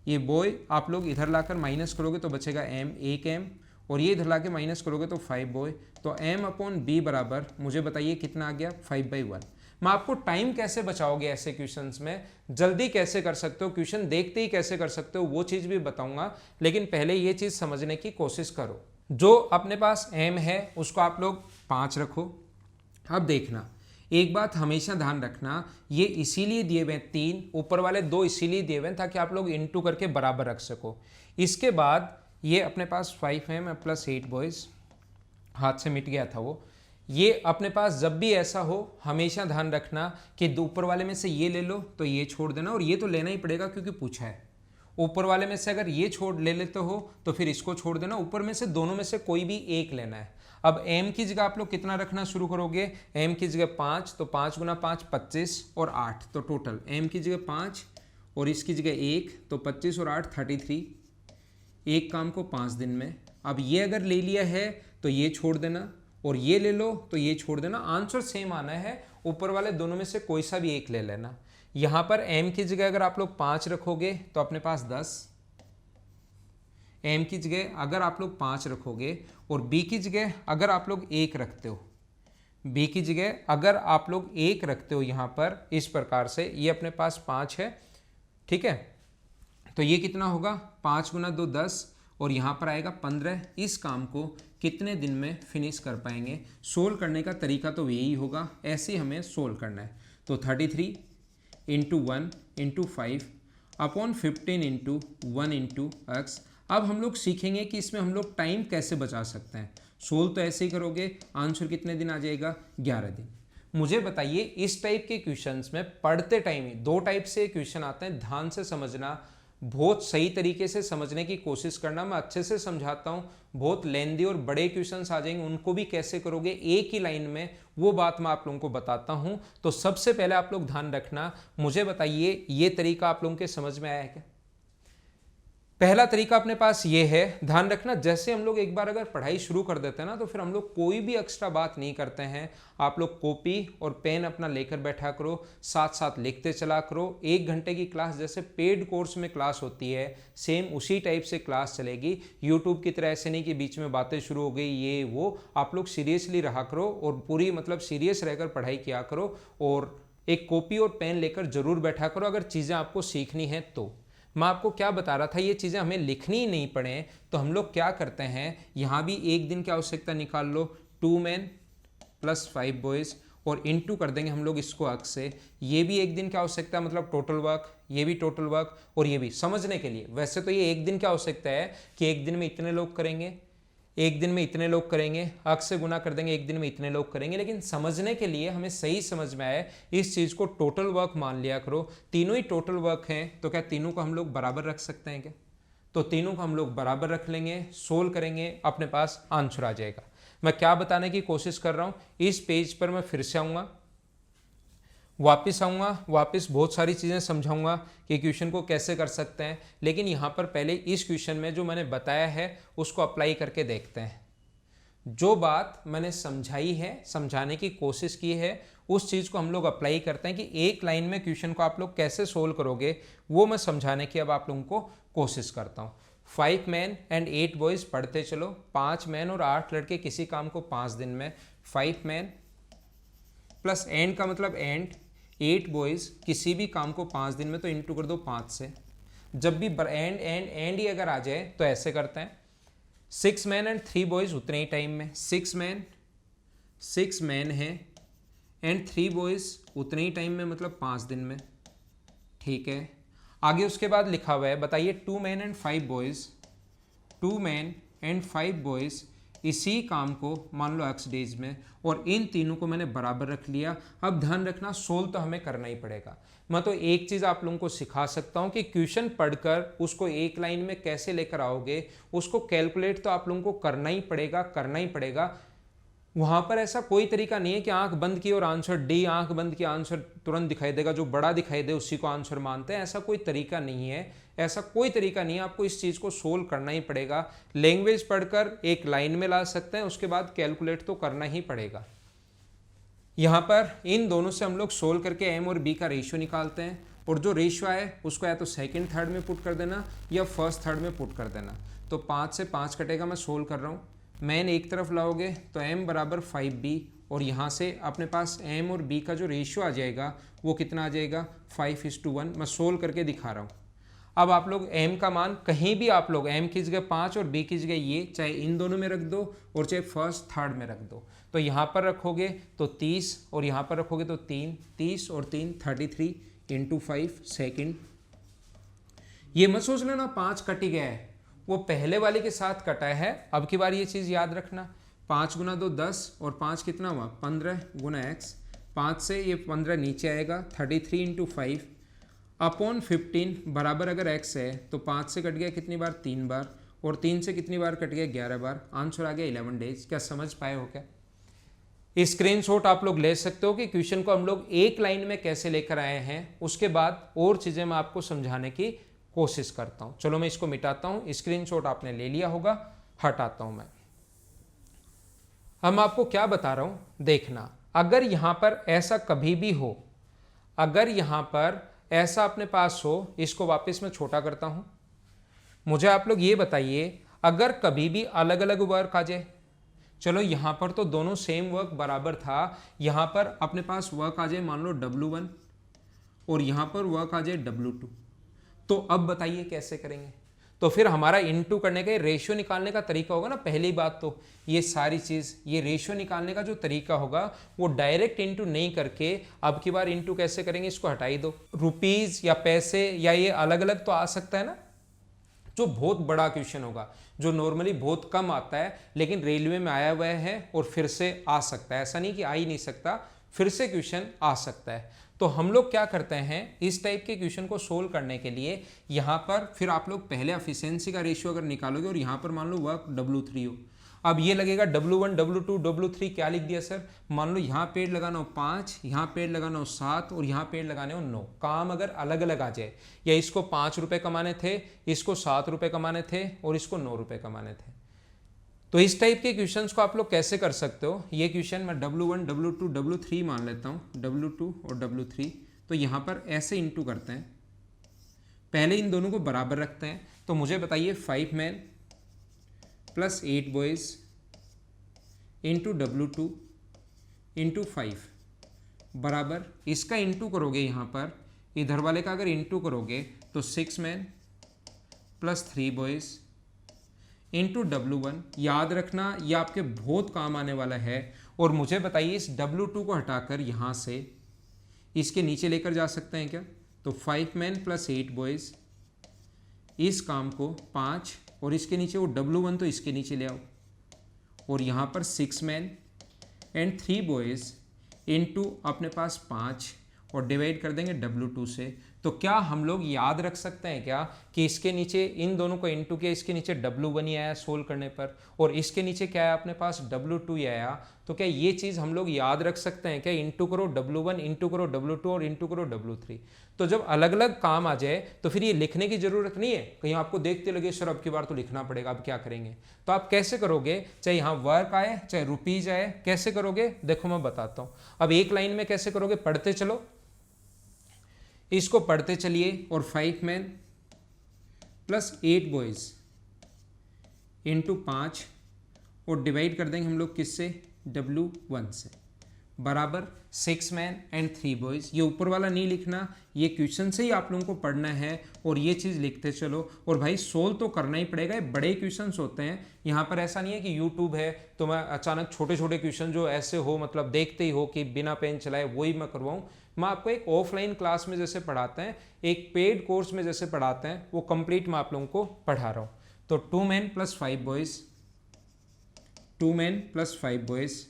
ये बॉय आप लोग इधर लाकर माइनस करोगे तो बचेगा m, 1 m, और ये इधर ला के माइनस करोगे तो 5 बॉय। तो m/b बराबर मुझे बताइए कितना आ गया, 5/1। मैं आपको टाइम कैसे बचाओगे ऐसे क्वेश्चंस में, जल्दी कैसे कर सकते हो, क्वेश्चन देखते ही कैसे कर सकते हो, वो चीज़ भी बताऊंगा, लेकिन पहले ये चीज़ समझने की कोशिश करो। जो अपने पास m है उसको आप लोग 5 रखो। अब देखना, एक बात हमेशा ध्यान रखना, ये इसीलिए दिए हुए 3, ऊपर वाले 2 इसीलिए दिए हुए ताकि आप लोग इंटू करके बराबर रख सको। इसके बाद ये अपने पास 5 है प्लस 8 बॉयज़, हाथ से मिट गया था वो। ये अपने पास जब भी ऐसा हो हमेशा ध्यान रखना कि ऊपर वाले में से ये ले लो तो ये छोड़ देना, और ये तो लेना ही पड़ेगा क्योंकि पूछा है। ऊपर वाले में से अगर ये छोड़ ले लेते हो तो फिर इसको छोड़ देना, ऊपर में से दोनों में से कोई भी एक लेना है। अब m की जगह आप लोग कितना रखना शुरू करोगे, m की जगह 5, तो 5 गुना 5 25 और 8, तो टोटल m की जगह 5 और इसकी जगह 1, तो 25 और 8 33। एक काम को 5 दिन में। अब ये अगर ले लिया है तो ये छोड़ देना, और ये ले लो तो ये छोड़ देना, आंसर सेम आना है, ऊपर वाले दोनों में से कोई सा भी एक ले लेना। यहाँ पर m की जगह अगर आप लोग 5 रखोगे तो अपने पास 10, m की जगह अगर आप लोग 5 रखोगे, और b की जगह अगर आप लोग 1 रखते हो, b की जगह अगर आप लोग 1 रखते हो यहाँ पर इस प्रकार से, ये अपने पास 5 है, ठीक है, तो ये कितना होगा 5 गुना 2 10, और यहाँ पर आएगा 15। इस काम को कितने दिन में फिनिश कर पाएंगे? सोल्व करने का तरीका तो यही होगा, ऐसे ही हमें सोल्व करना है। तो 33 into 1 into 5 upon 15 into 1 into x। अब हम लोग सीखेंगे कि इसमें हम लोग टाइम कैसे बचा सकते हैं। सोल्व तो ऐसे ही करोगे, आंसर कितने दिन आ जाएगा, 11 दिन। मुझे बताइए, इस टाइप के क्वेश्चंस में पढ़ते टाइम ही 2 टाइप से क्वेश्चन आते हैं, ध्यान से समझना, बहुत सही तरीके से समझने की कोशिश करना। मैं अच्छे से समझाता हूँ, बहुत लेंदी और बड़े क्वेश्चंस आ जाएंगे, उनको भी कैसे करोगे एक ही लाइन में, वो बात मैं आप लोगों को बताता हूँ। तो सबसे पहले आप लोग ध्यान रखना, मुझे बताइए ये तरीका आप लोगों के समझ में आया है क्या? पहला तरीका अपने पास ये है, ध्यान रखना, जैसे हम लोग एक बार अगर पढ़ाई शुरू कर देते हैं ना तो फिर हम लोग कोई भी एक्स्ट्रा बात नहीं करते हैं। आप लोग कॉपी और पेन अपना लेकर बैठा करो, साथ साथ लिखते चला करो। 1 घंटे की क्लास जैसे पेड कोर्स में क्लास होती है, सेम उसी टाइप से क्लास चलेगी। यूट्यूब की तरह ऐसे नहीं कि बीच में बातें शुरू हो गई ये वो। आप लोग सीरियसली रहा करो और पूरी मतलब सीरियस रहकर पढ़ाई किया करो, और एक कॉपी और पेन लेकर जरूर बैठा करो अगर चीज़ें आपको सीखनी है तो। मैं आपको क्या बता रहा था, ये चीज़ें हमें लिखनी ही नहीं पड़े तो हम लोग क्या करते हैं, यहाँ भी 1 दिन की आवश्यकता निकाल लो, 2 मैन प्लस 5 बॉयज़, और इनटू कर देंगे हम लोग इसको अक्स से। ये भी एक दिन क्या हो सकता है, मतलब टोटल वर्क, ये भी टोटल वर्क, और ये भी समझने के लिए। वैसे तो ये एक दिन क्या हो सकता है कि एक दिन में इतने लोग करेंगे, एक दिन में इतने लोग करेंगे, अक्स से गुना कर देंगे, एक दिन में इतने लोग करेंगे, लेकिन समझने के लिए हमें सही समझ में आए इस चीज़ को टोटल वर्क मान लिया करो। तीनों ही टोटल वर्क हैं, तो क्या तीनों को हम लोग बराबर रख सकते हैं क्या? तो तीनों को हम लोग बराबर रख लेंगे, सोल्व करेंगे, अपने पास आंसर आ जाएगा। मैं क्या बताने की कोशिश कर रहा हूँ, इस पेज पर मैं फिर से आऊँगा, वापस बहुत सारी चीज़ें समझाऊंगा कि क्वेश्चन को कैसे कर सकते हैं, लेकिन यहाँ पर पहले इस क्वेश्चन में जो मैंने बताया है उसको अप्लाई करके देखते हैं। जो बात मैंने समझाई है, समझाने की कोशिश की है, उस चीज़ को हम लोग अप्लाई करते हैं कि एक लाइन में क्वेश्चन को आप लोग कैसे सोल्व करोगे, वो मैं समझाने की अब आप लोगों को कोशिश करता हूँ। 5 मैन एंड 8 बॉयज़ पढ़ते चलो, 5 मैन और 8 लड़के किसी काम को 5 दिन में, 5 मैन प्लस एंड का मतलब एंड 8 बॉयज़ किसी भी काम को 5 दिन में, तो इंटू कर दो 5 से। जब भी एंड एंड एंड ही अगर आ जाए तो ऐसे करते हैं, 6 मैन एंड 3 बॉयज़ उतने ही टाइम में, 6 मैन है एंड 3 बॉयज़ उतने ही टाइम में, मतलब 5 दिन में, ठीक है। आगे उसके बाद लिखा हुआ है, बताइए 2 man and 5 boys, 2 man and 5 boys इसी काम को मान लो x डेज में, और इन तीनों को मैंने बराबर रख लिया। अब ध्यान रखना, सोल्व तो हमें करना ही पड़ेगा। मैं तो एक चीज़ आप लोगों को सिखा सकता हूँ कि क्वेश्चन पढ़कर उसको एक लाइन में कैसे लेकर आओगे, उसको कैलकुलेट तो आप लोगों को करना ही पड़ेगा। वहाँ पर ऐसा कोई तरीका नहीं है कि आंख बंद की और आंसर डी, आंख बंद की आंसर तुरंत दिखाई देगा, जो बड़ा दिखाई दे उसी को आंसर मानते हैं। ऐसा कोई तरीका नहीं है, आपको इस चीज़ को सोल्व करना ही पड़ेगा। लैंग्वेज पढ़कर एक लाइन में ला सकते हैं, उसके बाद कैलकुलेट तो करना ही पड़ेगा। यहाँ पर इन दोनों से हम लोग सोल्व करके एम और बी का रेशियो निकालते हैं, और जो रेशियो आए उसको या तो सेकंड थर्ड में पुट कर देना या फर्स्ट थर्ड में पुट कर देना। तो 5 से 5 कटेगा, मैं सोल्व कर रहा हूँ। मैन एक तरफ लाओगे तो m बराबर 5b, और यहाँ से अपने पास m और b का जो रेशियो आ जाएगा वो कितना आ जाएगा, 5:1। मैं सोल्व करके दिखा रहा हूँ। अब आप लोग m का मान कहीं भी आप लोग m की जगह 5 और b की जगह ये, चाहे इन दोनों में रख दो और चाहे फर्स्ट थर्ड में रख दो। तो यहाँ पर रखोगे तो 30 और यहाँ पर रखोगे तो 30 और 3 33 × 5 सेकेंड। ये मत सोच लेना 5 कट ही गया है, वो पहले वाले के साथ कटा है। अब की बार ये चीज़ याद रखना, 5 गुना 2 10 और 5 कितना हुआ 15 गुना x, 5 से ये 15 नीचे आएगा, 33 × 5 अपॉन 15 बराबर अगर x है तो 5 से कट गया कितनी बार, 3 बार, और 3 से कितनी बार कट गया, 11 बार। आंसर आ गया 11 डेज। क्या समझ पाए हो क्या? स्क्रीनशॉट आप लोग ले सकते हो कि क्वेश्चन को हम लोग एक लाइन में कैसे लेकर आए हैं। उसके बाद और चीज़ें मैं आपको समझाने की कोशिश करता हूं। चलो मैं इसको मिटाता हूं, स्क्रीनशॉट आपने ले लिया होगा, हटाता हूं मैं। हम आपको क्या बता रहा हूं, देखना। अगर यहां पर ऐसा कभी भी हो, अगर यहां पर ऐसा अपने पास हो, इसको वापस मैं छोटा करता हूं। मुझे आप लोग ये बताइए, अगर कभी भी अलग अलग वर्क आ जाए, चलो यहां पर तो दोनों सेम वर्क बराबर था, यहां पर अपने पास वर्क आ जाए मान लो W1 और यहां पर वर्क आ जाए W2, तो अब बताइए कैसे करेंगे? तो फिर हमारा इनटू करने का, रेशियो निकालने का तरीका होगा ना। पहली बात तो ये सारी चीज़, ये रेशियो निकालने का जो तरीका होगा वो डायरेक्ट इनटू नहीं करके, अब की बार इनटू कैसे करेंगे, इसको हटा ही दो। रुपीज़ या पैसे या ये अलग अलग तो आ सकता है ना, जो बहुत बड़ा क्वेश्चन होगा, जो नॉर्मली बहुत कम आता है, लेकिन रेलवे में आया हुआ है और फिर से आ सकता है। ऐसा नहीं कि आ ही नहीं सकता, फिर से क्वेश्चन आ सकता है। तो हम लोग क्या करते हैं, इस टाइप के क्वेश्चन को सोल्व करने के लिए यहाँ पर फिर आप लोग पहले एफिशिएंसी का रेशियो अगर निकालोगे और यहाँ पर मान लो वर्क W3 हो, अब ये लगेगा W1 W2 W3, क्या लिख दिया सर, मान लो यहाँ पेड़ लगाना हो 5, यहाँ पेड़ लगाना हो 7 और यहाँ पेड़ लगाने हो 9। काम अगर अलग अलग आ जाए, या इसको 5 रुपये कमाने थे, इसको 7 रुपये कमाने थे और इसको 9 रुपये कमाने थे, तो इस टाइप के क्वेश्चंस को आप लोग कैसे कर सकते हो। ये क्वेश्चन मैं W1 W2 W3 मान लेता हूँ, W2 और W3, तो यहाँ पर ऐसे इंटू करते हैं, पहले इन दोनों को बराबर रखते हैं। तो मुझे बताइए 5 man plus 8 boys into W2 into 5 बराबर, इसका इंटू करोगे यहाँ पर, इधर वाले का अगर इंटू करोगे तो 6 man plus 3 boys into W1, याद रखना ये आपके बहुत काम आने वाला है। और मुझे बताइए इस W2 को हटाकर यहाँ से इसके नीचे लेकर जा सकते हैं क्या? तो 5 मैन प्लस 8 बॉयज़, इस काम को 5, और इसके नीचे वो W1 तो इसके नीचे ले आओ, और यहाँ पर 6 मैन एंड 3 बॉयज़ इनटू अपने पास 5, और डिवाइड कर देंगे W2 से। तो क्या हम लोग याद रख सकते हैं क्या कि इसके नीचे इन दोनों को इनटू किया, इसके नीचे W1 ही आया सोल्व करने पर, और इसके नीचे क्या आया अपने पास W2 ही आया। तो क्या ये चीज़ हम लोग याद रख सकते हैं क्या? इंटू करो W1, इंटू करो W2 और इंटू करो W3। तो जब अलग अलग काम आ जाए तो फिर ये लिखने की जरूरत नहीं है, कहीं आपको देखते लगे सर अब की बार तो लिखना पड़ेगा, अब क्या करेंगे? तो आप कैसे करोगे? चाहे यहाँ वर्क आए चाहे रुपीज आए, कैसे करोगे देखो मैं बताता हूँ। अब एक लाइन में कैसे करोगे, पढ़ते चलो, इसको पढ़ते चलिए, और 5 मैन प्लस 8 बॉयज़ इंटू 5, और डिवाइड कर देंगे हम लोग किससे? W1 से, बराबर 6 मैन एंड 3 बॉयज़। ये ऊपर वाला नहीं लिखना, ये क्वेश्चन से ही आप लोगों को पढ़ना है, और ये चीज़ लिखते चलो। और भाई सोल्व तो करना ही पड़ेगा, ये बड़े क्वेश्चंस होते हैं। यहाँ पर ऐसा नहीं है कि यूट्यूब है तो मैं अचानक छोटे छोटे क्वेश्चन जो ऐसे हो मतलब देखते ही हो कि बिना पेन चलाए वही मैं करवाऊँ। मैं आपको एक ऑफलाइन क्लास में जैसे पढ़ाते हैं, एक पेड कोर्स में जैसे पढ़ाते हैं, वो कंप्लीट मैं आप लोगों को पढ़ा रहा हूँ। तो 2 man plus 5 boys, 2 man plus 5 boys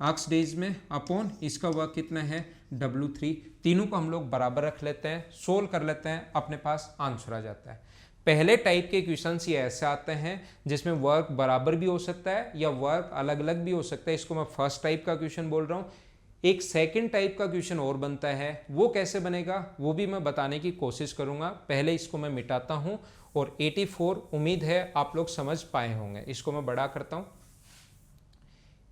x days में अपॉन इसका वर्क कितना है? W3। तीनों को हम लोग बराबर रख लेते हैं, सोल्व कर लेते हैं, अपने पास आंसर आ जाता है। पहले टाइप के क्वेश्चंस ये ऐसे आते हैं जिसमें वर्क बराबर भी हो सकता है या वर्क अलग अलग भी हो सकता है, इसको मैं फर्स्ट टाइप का क्वेश्चन बोल रहा हूँ। एक सेकंड टाइप का क्वेश्चन और बनता है, वो कैसे बनेगा वो भी मैं बताने की कोशिश करूंगा। पहले इसको मैं मिटाता हूं, और 84 उम्मीद है आप लोग समझ पाए होंगे। इसको मैं बड़ा करता हूं।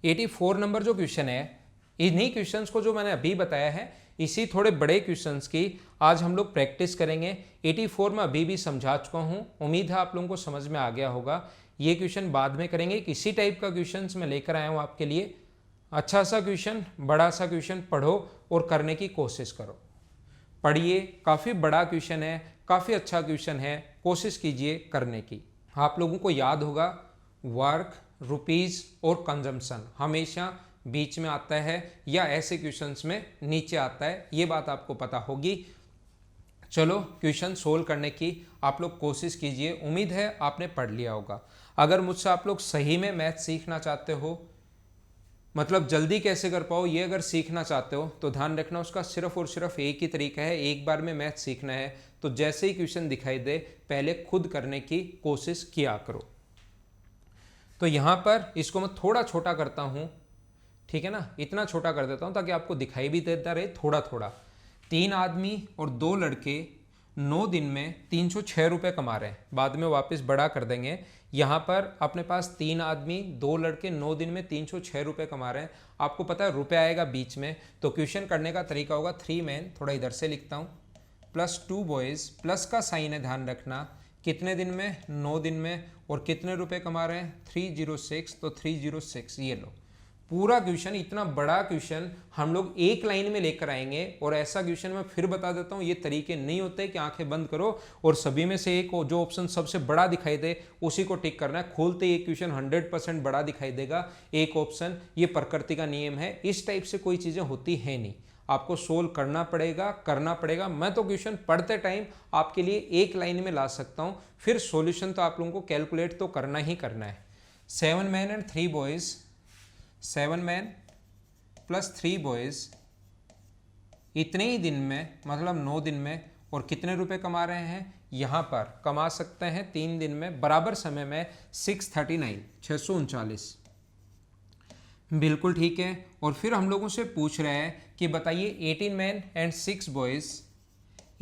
84 नंबर जो क्वेश्चन है, इन्हीं क्वेश्चंस को जो मैंने अभी बताया है, इसी थोड़े बड़े क्वेश्चंस की आज हम लोग प्रैक्टिस करेंगे। 84 में अभी भी समझा चुका हूं, उम्मीद है आप लोगों को समझ में आ गया होगा। ये क्वेश्चन बाद में करेंगे। इसी टाइप का क्वेश्चन मैं लेकर आया हूं आपके लिए। अच्छा सा क्वेश्चन, बड़ा सा क्वेश्चन पढ़ो और करने की कोशिश करो। पढ़िए, काफ़ी बड़ा क्वेश्चन है, काफ़ी अच्छा क्वेश्चन है, कोशिश कीजिए करने की। आप लोगों को याद होगा वर्क, रुपीज़ और कंजम्पशन हमेशा बीच में आता है या ऐसे क्वेश्चंस में नीचे आता है, ये बात आपको पता होगी। चलो क्वेश्चन सोल्व करने की आप लोग कोशिश कीजिए। उम्मीद है आपने पढ़ लिया होगा। अगर मुझसे आप लोग सही में मैथ सीखना चाहते हो, मतलब जल्दी कैसे कर पाओ ये अगर सीखना चाहते हो, तो ध्यान रखना उसका सिर्फ और सिर्फ एक ही तरीका है। एक बार में मैथ सीखना है तो जैसे ही क्वेश्चन दिखाई दे पहले खुद करने की कोशिश किया करो। तो यहाँ पर इसको मैं थोड़ा छोटा करता हूँ, ठीक है ना, इतना छोटा कर देता हूँ ताकि आपको दिखाई भी देता रहे थोड़ा थोड़ा। 3 आदमी और 2 लड़के 9 दिन में 306 रुपये कमा रहे हैं। बाद में वापस बड़ा कर देंगे। यहाँ पर अपने पास 3 आदमी 2 लड़के 9 दिन में 306 रुपये कमा रहे हैं। आपको पता है रुपये आएगा बीच में, तो क्वेश्चन करने का तरीका होगा 3 मैन, थोड़ा इधर से लिखता हूँ, प्लस 2 बॉयज़, प्लस का साइन है ध्यान रखना, कितने दिन में? 9 दिन में, और कितने रुपए कमा रहे हैं? 306, तो 306 ये लो। पूरा क्वेश्चन, इतना बड़ा क्वेश्चन हम लोग एक लाइन में लेकर आएंगे। और ऐसा क्वेश्चन मैं फिर बता देता हूँ, ये तरीके नहीं होते कि आंखें बंद करो और सभी में से एक जो ऑप्शन सबसे बड़ा दिखाई दे उसी को टिक करना है। खोलते ही क्वेश्चन 100% बड़ा दिखाई देगा एक ऑप्शन, ये प्रकृति का नियम है। इस टाइप से कोई चीज़ें होती है नहीं, आपको सोल्व करना पड़ेगा। मैं तो क्वेश्चन पढ़ते टाइम आपके लिए एक लाइन में ला सकता हूँ, फिर सॉल्यूशन तो आप लोगों को कैलकुलेट तो करना ही करना है। 7 man and 3 boys, 7 man plus 3 boys इतने ही दिन में, मतलब 9 दिन में, और कितने रुपए कमा रहे हैं? यहाँ पर कमा सकते हैं 3 दिन में बराबर समय में 639, 639। बिल्कुल ठीक है। और फिर हम लोगों से पूछ रहे हैं कि बताइए 18 man and 6 boys,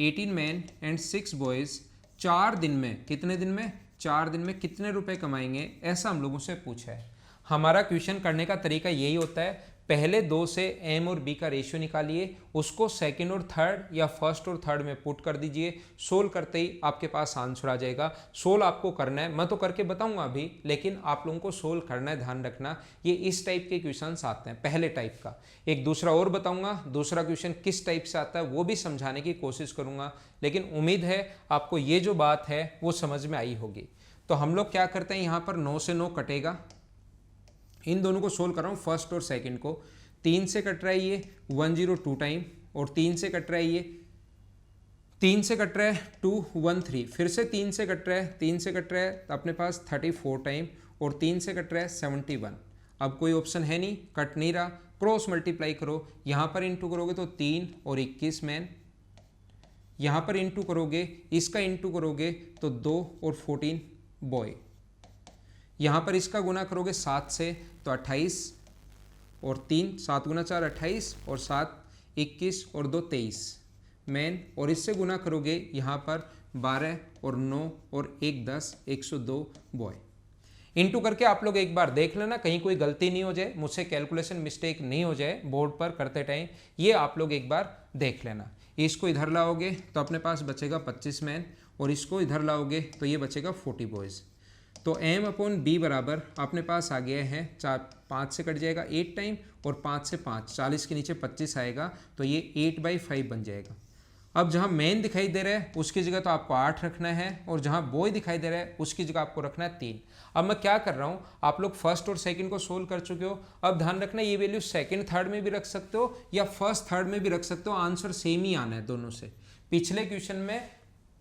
18 man and 6 boys 4 दिन में, कितने दिन में? 4 दिन में कितने रुपए कमाएंगे, ऐसा हम लोगों से पूछा है। हमारा क्वेश्चन करने का तरीका यही होता है, पहले 2 से एम और बी का रेशियो निकालिए, उसको सेकंड और थर्ड या फर्स्ट और थर्ड में पुट कर दीजिए। सोल्व करते ही आपके पास आंसर आ जाएगा। सोल्व आपको करना है, मैं तो करके बताऊंगा अभी, लेकिन आप लोगों को सोल्व करना है, ध्यान रखना। ये इस टाइप के क्वेश्चंस आते हैं पहले टाइप का। एक दूसरा और बताऊंगा, दूसरा क्वेश्चन किस टाइप से आता है वो भी समझाने की कोशिश करूंगा, लेकिन उम्मीद है आपको ये जो बात है वो समझ में आई होगी। तो हम लोग क्या करते हैं, यहाँ पर 9 से 9 कटेगा, इन दोनों को सोल्व कर रहा हूँ फर्स्ट और सेकंड को। 3 से कट रहा है ये 102 टाइम, और 3 से कट रहा है ये 3 से कट रहा है 213, फिर से 3 से कट रहा है, 3 से कट रहा है तो अपने पास 34 टाइम, और 3 से कट रहा है 71। अब कोई ऑप्शन है नहीं, कट नहीं रहा, क्रॉस मल्टीप्लाई करो, यहाँ पर इंटू करोगे तो 3 और 21 मैन, यहाँ पर इंटू करोगे, इसका इंटू करोगे तो 2 और 14 बॉय, यहाँ पर इसका गुना करोगे 7 से तो 28 और 3, 7 गुना 4 28, और 7 21 और 2 23 मैन, और इससे गुना करोगे यहाँ पर 12 और 9 और 1 10, 102 बॉय। इंटू करके आप लोग एक बार देख लेना, कहीं कोई गलती नहीं हो जाए, मुझसे कैलकुलेशन मिस्टेक नहीं हो जाए बोर्ड पर करते टाइम, ये आप लोग एक बार देख लेना। इसको इधर लाओगे तो अपने पास बचेगा 25 मैन, और इसको इधर लाओगे तो ये बचेगा 40 बॉयज़। तो m अपॉन b बराबर अपने पास आ गया है 5 से कट जाएगा 8 टाइम, और 5 से 5 40 के नीचे 25 आएगा, तो ये 8/5 बन जाएगा। अब जहाँ मैन दिखाई दे रहा है उसकी जगह तो आपको 8 रखना है, और जहाँ बॉय दिखाई दे रहा है उसकी जगह आपको रखना है 3। अब मैं क्या कर रहा हूँ, आप लोग फर्स्ट और सेकंड को सोल्व कर चुके हो, अब ध्यान रखना ये वैल्यू सेकंड थर्ड में भी रख सकते हो या फर्स्ट थर्ड में भी रख सकते हो, आंसर सेम ही आना है दोनों से। पिछले क्वेश्चन में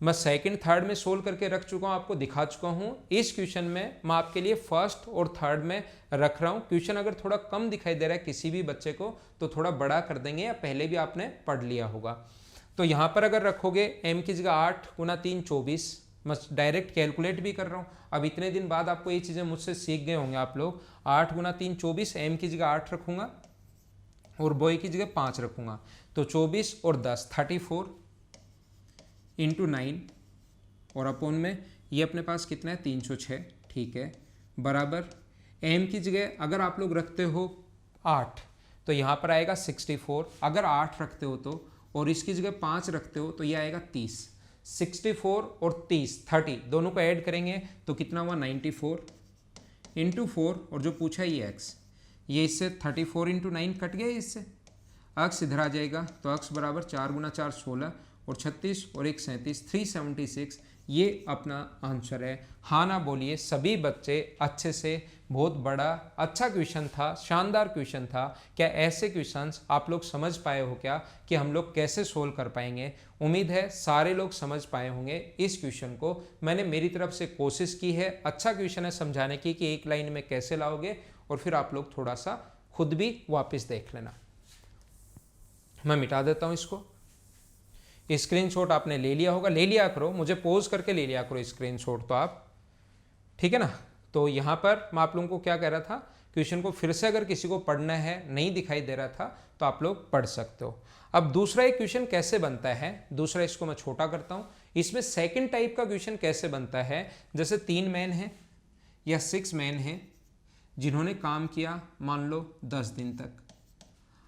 मैं सेकंड थर्ड में सोल्व करके रख चुका हूँ, आपको दिखा चुका हूँ। इस क्वेश्चन में मैं आपके लिए फर्स्ट और थर्ड में रख रहा हूँ। क्वेश्चन अगर थोड़ा कम दिखाई दे रहा है किसी भी बच्चे को तो थोड़ा बड़ा कर देंगे, या पहले भी आपने पढ़ लिया होगा। तो यहाँ पर अगर रखोगे m की जगह 8 गुना 3 24, मैं डायरेक्ट कैलकुलेट भी कर रहा हूँ। अब इतने दिन बाद आपको ये चीज़ें मुझसे सीख गए होंगे आप लोग। 8 गुना 3 24, m की जगह 8 रखूँगा और बॉय की जगह 5 रखूँगा, तो 24 और 10 34 इंटू 9, और अपॉन में ये अपने पास कितना है 306, ठीक है, बराबर m की जगह अगर आप लोग रखते हो 8 तो यहाँ पर आएगा 64, अगर 8 रखते हो तो, और इसकी जगह 5 रखते हो तो ये आएगा 30। 64 और 30 30 दोनों को ऐड करेंगे तो कितना हुआ 94 इंटू 4, और जो पूछा ये x, ये इससे 34 इंटू 9 कट गया, इससे अक्स इधर आ जाएगा, तो अक्स बराबर 4 गुना 4 16, और 36 और 1 37 376, ये अपना आंसर है। हाँ ना बोलिए सभी बच्चे अच्छे से, बहुत बड़ा अच्छा क्वेश्चन था, शानदार क्वेश्चन था। क्या ऐसे क्वेश्चंस आप लोग समझ पाए हो क्या, कि हम लोग कैसे सोल्व कर पाएंगे? उम्मीद है सारे लोग समझ पाए होंगे इस क्वेश्चन को। मैंने मेरी तरफ से कोशिश की है, अच्छा क्वेश्चन है समझाने की कि एक लाइन में कैसे लाओगे, और फिर आप लोग थोड़ा सा खुद भी वापस देख लेना। मैं मिटा देता हूँ इसको। स्क्रीनशॉट आपने ले लिया होगा, ले लिया करो, मुझे पोज करके ले लिया करो स्क्रीनशॉट तो आप, ठीक है ना। तो यहाँ पर मैं आप लोगों को क्या कह रहा था, क्वेश्चन को फिर से अगर किसी को पढ़ना है, नहीं दिखाई दे रहा था तो आप लोग पढ़ सकते हो। अब दूसरा एक क्वेश्चन कैसे बनता है, दूसरा इसको मैं छोटा करता हूँ। इसमें सेकंड टाइप का क्वेश्चन कैसे बनता है, जैसे 3 मैन हैं या 6 मैन हैं जिन्होंने काम किया मान लो 10 दिन तक,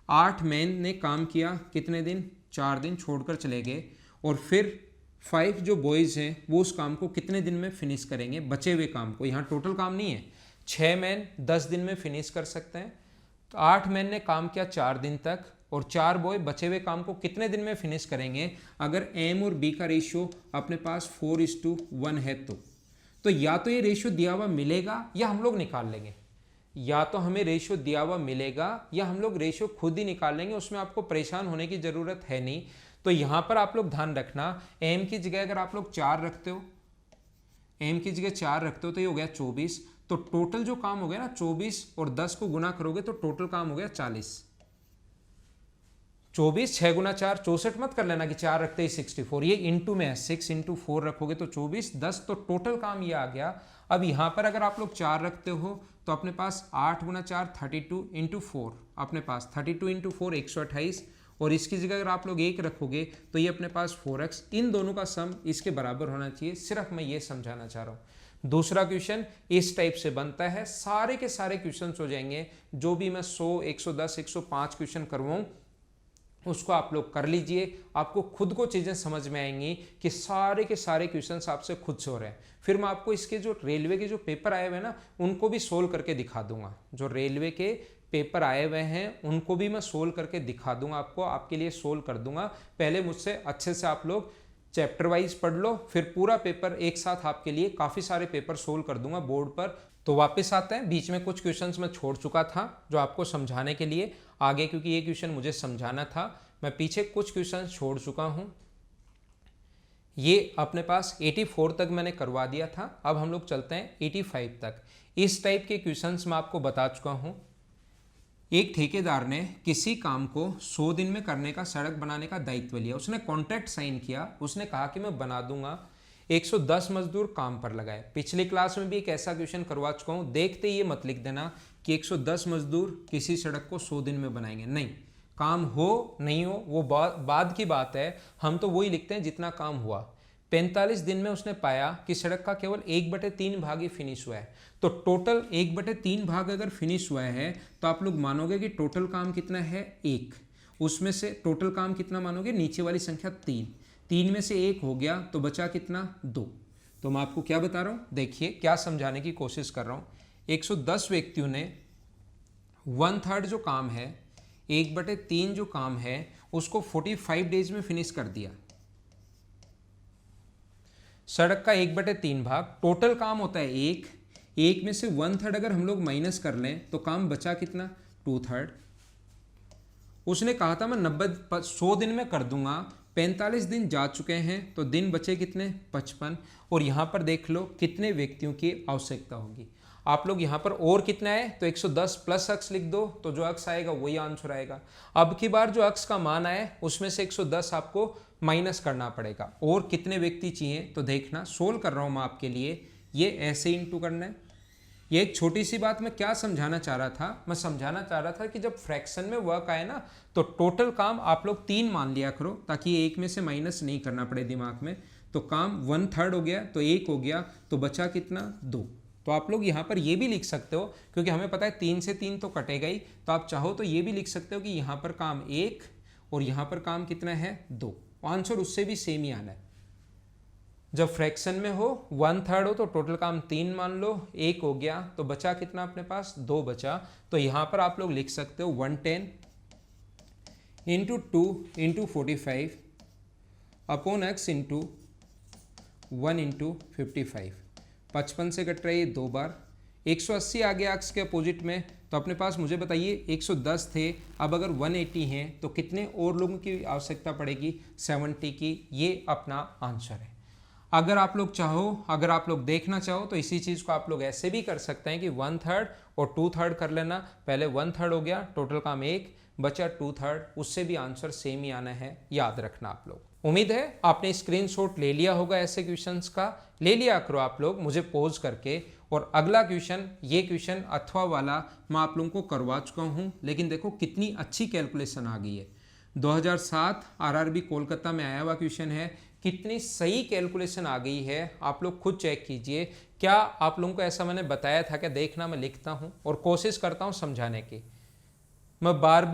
8 मैन ने काम किया कितने दिन, 4 दिन छोड़कर चले गए, और फिर 5 जो बॉयज़ हैं वो उस काम को कितने दिन में फिनिश करेंगे, बचे हुए काम को। यहाँ टोटल काम नहीं है, 6 मैन 10 दिन में फिनिश कर सकते हैं, तो 8 मैन ने काम किया 4 दिन तक, और 4 बॉय बचे हुए काम को कितने दिन में फिनिश करेंगे। अगर m और b का रेशियो अपने पास 4:1 है तो या तो ये रेशियो दिया हुआ मिलेगा या हम लोग निकाल लेंगे, या तो हमें रेशियो दिया हुआ मिलेगा या हम लोग रेशियो खुद ही निकाल लेंगे, उसमें आपको परेशान होने की ज़रूरत है नहीं। तो यहाँ पर आप लोग ध्यान रखना, m की जगह अगर आप लोग 4 रखते हो, m की जगह 4 रखते हो तो ये हो गया 24, तो टोटल जो काम हो गया ना 24 और 10 को गुना करोगे तो टोटल काम हो गया 40। 24 6 गुना 4 64 मत कर लेना कि 4 रखते ही 64, ये इंटू में है, 6 इंटू 4 रखोगे तो 24 10, तो टोटल काम ये आ गया। अब यहाँ पर अगर आप लोग 4 रखते हो तो अपने पास 8 गुना 4 32 इंटू 4, अपने पास 32 इंटू 4 128, और इसकी जगह अगर आप लोग 1 रखोगे तो ये अपने पास 4x, इन दोनों का सम इसके बराबर होना चाहिए। सिर्फ मैं ये समझाना चाह रहा हूँ। दूसरा क्वेश्चन इस टाइप से बनता है, सारे के सारे क्वेश्चन हो जाएंगे, जो भी मैं 100 110 105 क्वेश्चन करवाऊँ उसको आप लोग कर लीजिए, आपको खुद को चीज़ें समझ में आएंगी कि सारे के सारे क्वेश्चंस आपसे खुद से हो रहे हैं। फिर मैं आपको इसके जो रेलवे के जो पेपर आए हुए हैं ना उनको भी सोल्व करके दिखा दूंगा, जो रेलवे के पेपर आए हुए हैं उनको भी मैं सोल्व करके दिखा दूंगा, आपको आपके लिए सोल्व कर दूंगा। पहले मुझसे अच्छे से आप लोग चैप्टर वाइज पढ़ लो, फिर पूरा पेपर एक साथ आपके लिए काफ़ी सारे पेपर सोल्व कर दूंगा बोर्ड पर। तो वापस आते हैं, बीच में कुछ क्वेश्चंस मैं छोड़ चुका था जो आपको समझाने के लिए आगे, क्योंकि ये क्वेश्चन मुझे समझाना था, मैं पीछे कुछ क्वेश्चन छोड़ चुका हूँ। ये अपने पास 84 तक मैंने करवा दिया था, अब हम लोग चलते हैं 85 तक। इस टाइप के क्वेश्चंस मैं आपको बता चुका हूँ। एक ठेकेदार ने किसी काम को 100 दिन में करने का, सड़क बनाने का दायित्व लिया। उसने कॉन्ट्रैक्ट साइन किया, उसने कहा कि मैं बना दूंगा। 110 मजदूर काम पर लगाए। पिछली क्लास में भी एक ऐसा क्वेश्चन करवा चुका हूँ, देखते ये मत लिख देना कि 110 मजदूर किसी सड़क को 100 दिन में बनाएंगे, नहीं, काम हो नहीं हो वो बाद की बात है, हम तो वही लिखते हैं जितना काम हुआ। 45 दिन में उसने पाया कि सड़क का केवल 1/3 भाग ही फिनिश हुआ है। तो टोटल 1/3 भाग अगर फिनिश हुआ है तो आप लोग मानोगे कि टोटल काम कितना है, 1। उसमें से टोटल काम कितना मानोगे, नीचे वाली संख्या 3 में से 1 हो गया तो बचा कितना, 2। तो मैं आपको क्या बता रहा हूँ, देखिए क्या समझाने की कोशिश कर रहा हूँ। 110 व्यक्तियों ने 1/3 जो काम है, 1/3 जो काम है उसको 45 डेज में फिनिश कर दिया। सड़क का 1/3 भाग, टोटल काम होता है 1 में से 1/3 अगर हम लोग माइनस कर लें तो काम बचा कितना, 2/3। उसने कहा था मैं 100 दिन में कर दूंगा, 45 दिन जा चुके हैं तो दिन बचे कितने, 55। और यहाँ पर देख लो कितने व्यक्तियों की आवश्यकता होगी। आप लोग यहाँ पर और कितना है तो 110 प्लस अक्स लिख दो, तो जो अक्स आएगा वही आंसर आएगा। अब की बार जो अक्स का मान आए उसमें से 110 आपको माइनस करना पड़ेगा। और कितने व्यक्ति चाहिए तो देखना, सोल्व कर रहा हूँ मैं आपके लिए, ये ऐसे इंटू करना है। ये एक छोटी सी बात मैं क्या समझाना चाह रहा था, मैं समझाना चाह रहा था कि जब फ्रैक्शन में वर्क आए ना तो टोटल काम आप लोग 3 मान लिया करो, ताकि एक में से माइनस नहीं करना पड़े दिमाग में। तो काम 1/3 हो गया तो 1 हो गया, तो बचा कितना, 2। तो आप लोग यहाँ पर ये भी लिख सकते हो, क्योंकि हमें पता है 3 से 3 तो कटेगा ही, तो आप चाहो तो ये भी लिख सकते हो कि यहाँ पर काम 1 और यहाँ पर काम कितना है, 2। आंसर उससे भी सेम ही आना है। जब फ्रैक्शन में हो 1/3 हो तो टोटल काम 3 मान लो, 1 हो गया तो बचा कितना अपने पास, 2 बचा। तो यहाँ पर आप लोग लिख सकते हो 110 × 2 × 45 अपॉन x × 1 × 55। 55 से कट रही है 2 बार, 180 आ गया x के अपोजिट में, तो अपने पास मुझे बताइए 110 थे, अब अगर 180 हैं तो कितने और लोगों की आवश्यकता पड़ेगी, 70 की। ये अपना आंसर है। अगर आप लोग चाहो, अगर आप लोग देखना चाहो तो इसी चीज़ को आप लोग ऐसे भी कर सकते हैं कि 1/3 और 2/3 कर लेना। पहले 1/3 हो गया, टोटल काम 1 बचा, 2/3, उससे भी आंसर सेम ही आना है, याद रखना आप लोग। उम्मीद है आपने स्क्रीनशॉट ले लिया होगा ऐसे क्वेश्चंस का, ले लिया करो आप लोग मुझे पोज करके। और अगला क्वेश्चन, ये क्वेश्चन अथवा वाला मैं आप लोगों को करवा चुका हूँ, लेकिन देखो कितनी अच्छी कैलकुलेशन आ गई है। 2007 आरआरबी कोलकाता में आया हुआ क्वेश्चन है, कितनी सही कैलकुलेशन आ गई है, आप लोग खुद चेक कीजिए। क्या आप लोगों को ऐसा मैंने बताया था क्या, देखना मैं लिखता हूँ और कोशिश करता हूँ समझाने की। मैं बार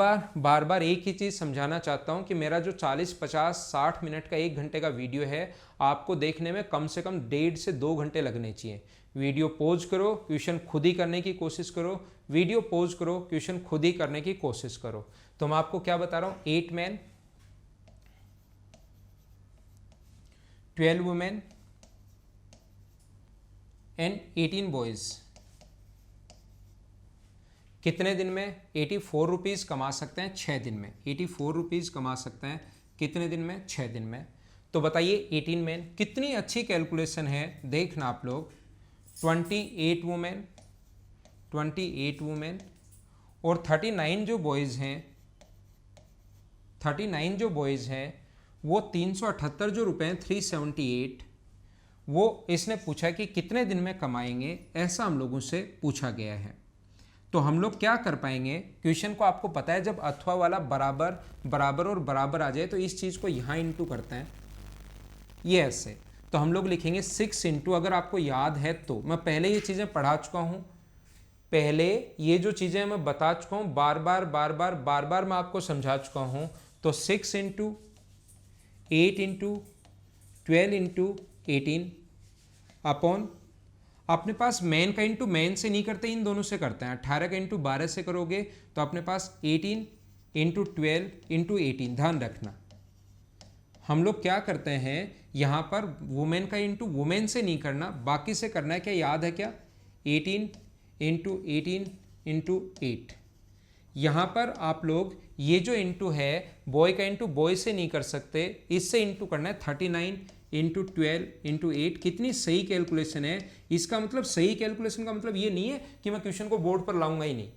बार एक ही चीज़ समझाना चाहता हूँ कि मेरा जो 40, 50, 60 मिनट का 1 घंटे का वीडियो है, आपको देखने में कम से कम 1.5 से 2 घंटे लगने चाहिए। वीडियो पॉज करो, क्वेश्चन खुद ही करने की कोशिश करो, वीडियो पॉज करो, क्वेश्चन खुद ही करने की कोशिश करो। तो मैं आपको क्या बता रहा हूँ, 8 मैन 12 वुमेन एंड 18 बॉयज कितने दिन में 84 रुपीज़ कमा सकते हैं, 6 दिन में। 84 रुपीज़ कमा सकते हैं कितने दिन में, 6 दिन में। तो बताइए 18 मैन, कितनी अच्छी कैलकुलेशन है, देखना आप लोग। 28 वुमेन और 39 जो बॉयज़ हैं, 39 जो बॉयज़ हैं वो 378 जो रुपए हैं, 378, वो इसने पूछा कि कितने दिन में कमाएंगे, ऐसा हम लोगों से पूछा गया है। तो हम लोग क्या कर पाएंगे, क्वेश्चन को आपको पता है जब अथवा वाला बराबर बराबर और बराबर आ जाए तो इस चीज़ को यहाँ इंटू करते हैं, ये ऐसे। तो हम लोग लिखेंगे 6 इंटू, अगर आपको याद है तो मैं पहले ये चीज़ें पढ़ा चुका हूँ, पहले ये जो चीज़ें मैं बता चुका हूँ, बार बार मैं आपको समझा चुका हूँ। तो 6 इंटू 8 इंटू 12 इंटू 18 अपॉन, अपने पास मैन का इंटू मैन से नहीं करते, इन दोनों से करते हैं। 18 का इंटू 12 से करोगे तो अपने पास 18 इंटू 12 इंटू 18, ध्यान रखना हम लोग क्या करते हैं, यहाँ पर वुमेन का इंटू वुमेन से नहीं करना, बाकी से करना है। क्या याद है क्या, 18 इंटू 18 इंटू 8। यहाँ पर आप लोग ये जो इंटू है बॉय का इंटू बॉय से नहीं कर सकते, इससे इंटू करना है। 39 इंटू 12 इंटू 8। कितनी सही कैलकुलेशन है। इसका मतलब सही कैलकुलेशन का मतलब ये नहीं है कि मैं क्वेश्चन को बोर्ड पर लाऊंगा ही नहीं।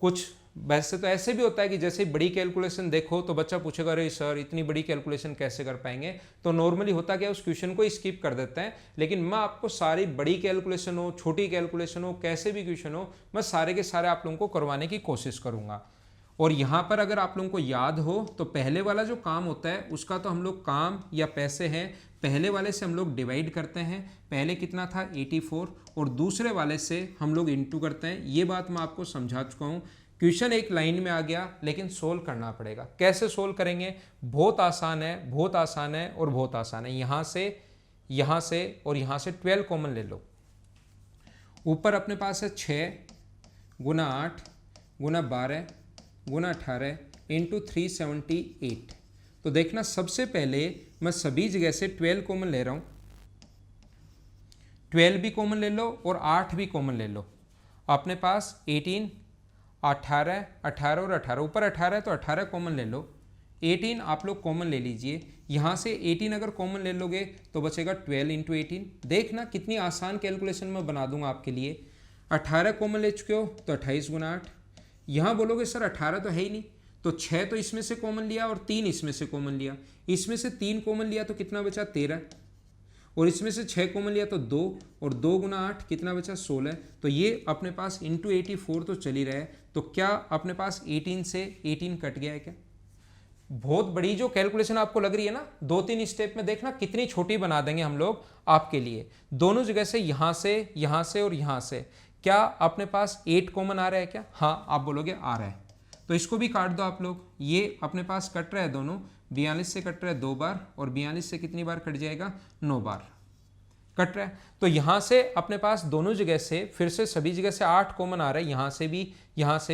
कुछ वैसे तो ऐसे भी होता है कि जैसे बड़ी कैलकुलेशन देखो तो बच्चा पूछेगा अरे सर इतनी बड़ी कैलकुलेशन कैसे कर पाएंगे, तो नॉर्मली होता क्या, उस क्वेश्चन को स्किप कर देते हैं। लेकिन मैं आपको सारी बड़ी कैलकुलेशन हो, छोटी कैलकुलेशन हो, कैसे भी क्वेश्चन हो, मैं सारे के सारे आप लोगों को करवाने की कोशिश करूंगा। और यहाँ पर अगर आप लोगों को याद हो तो पहले वाला जो काम होता है उसका तो हम लोग काम या पैसे हैं, पहले वाले से हम लोग डिवाइड करते हैं। पहले कितना था 84, और दूसरे वाले से हम लोग इंटू करते हैं। ये बात मैं आपको समझा चुका हूँ। क्वेश्चन एक लाइन में आ गया लेकिन सोल्व करना पड़ेगा। कैसे सोल्व करेंगे, बहुत आसान है, बहुत आसान है और बहुत आसान है। यहाँ से और यहाँ से 12 कॉमन ले लो। ऊपर अपने पास है 6 गुना 8 गुना 12 गुना 18 इंटू 378। तो देखना सबसे पहले मैं सभी जगह से 12 कॉमन ले रहा हूँ। 12 भी कॉमन ले लो और 8 भी कॉमन ले लो। अपने पास 18 18 18 और 18, ऊपर 18 है तो 18 कॉमन ले लो। 18 आप लोग कॉमन ले लीजिए। यहाँ से 18 अगर कॉमन ले लोगे तो बचेगा 12 इंटू 18। देखना कितनी आसान कैलकुलेशन मैं बना दूंगा आपके लिए। 18 कॉमन ले चुके हो तो 28 गुना 8। यहाँ बोलोगे सर 18 तो है ही नहीं, तो 6 तो इसमें से कॉमन लिया और 3 इसमें से कॉमन लिया। इसमें से 3 कॉमन लिया तो कितना बचा 13, और इसमें से 6 कॉमन लिया तो 2, और 2 गुना 8 कितना बचा 16। तो ये अपने पास इंटू 84 तो चल ही रहा है। तो क्या अपने पास 18 से 18 कट गया है क्या। बहुत बड़ी जो कैलकुलेशन आपको लग रही है ना, 2-3 स्टेप में देखना कितनी छोटी बना देंगे हम लोग आपके लिए। दोनों जगह से यहाँ से और यहाँ से क्या अपने पास 8 कॉमन आ रहा है क्या, हाँ आप बोलोगे आ रहा है। तो इसको भी काट दो आप लोग। ये अपने पास कट रहा है दोनों, 42 से कट रहा है 2 बार, और 42 से कितनी बार कट जाएगा 9 बार कट रहा है। तो यहाँ से अपने पास दोनों जगह से फिर से सभी जगह से 8 कॉमन आ रहा है, यहाँ से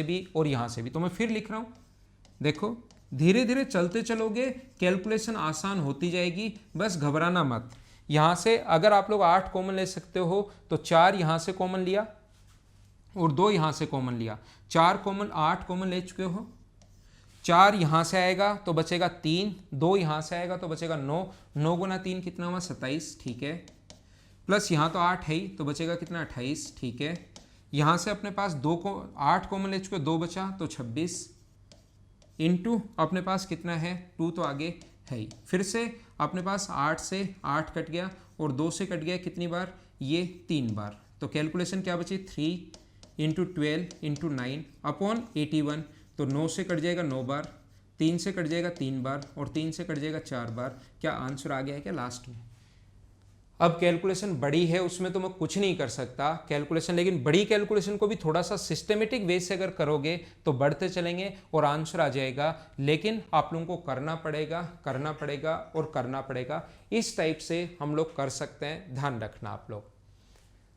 भी और यहाँ से भी। तो मैं फिर लिख रहा हूँ, देखो धीरे धीरे चलते चलोगे कैलकुलेशन आसान होती जाएगी, बस घबराना मत। यहाँ से अगर आप लोग 8 कॉमन ले सकते हो तो 4 यहाँ से कॉमन लिया और 2 यहाँ से कॉमन लिया। 4 कॉमन 8 कॉमन ले चुके हो। 4 यहाँ से आएगा तो बचेगा 3, 2 यहाँ से आएगा तो बचेगा 9, 9 गुना 3 कितना हुआ 27, ठीक है। प्लस यहाँ तो 8 है ही तो बचेगा कितना 28, ठीक है। यहाँ से अपने पास 8 कॉमन ले चुके, 2 बचा तो 26 इंटू अपने पास कितना है 2 तो आगे है ही। फिर से अपने पास 8 से 8 कट गया और 2 से कट गया कितनी बार, ये 3 बार। तो कैलकुलेशन क्या बची 3 इंटू 12 इंटू 9 अपॉन 81। तो 9 से कट जाएगा 9 बार, 3 से कट जाएगा 3 बार और 3 से कट जाएगा 4 बार। क्या आंसर आ गया है क्या लास्ट में। अब कैलकुलेशन बड़ी है उसमें तो मैं कुछ नहीं कर सकता कैलकुलेशन, लेकिन बड़ी कैलकुलेशन को भी थोड़ा सा सिस्टमेटिक वे से अगर करोगे तो बढ़ते चलेंगे और आंसर आ जाएगा। लेकिन आप लोगों को करना पड़ेगा और करना पड़ेगा। इस टाइप से हम लोग कर सकते हैं, ध्यान रखना आप लोग।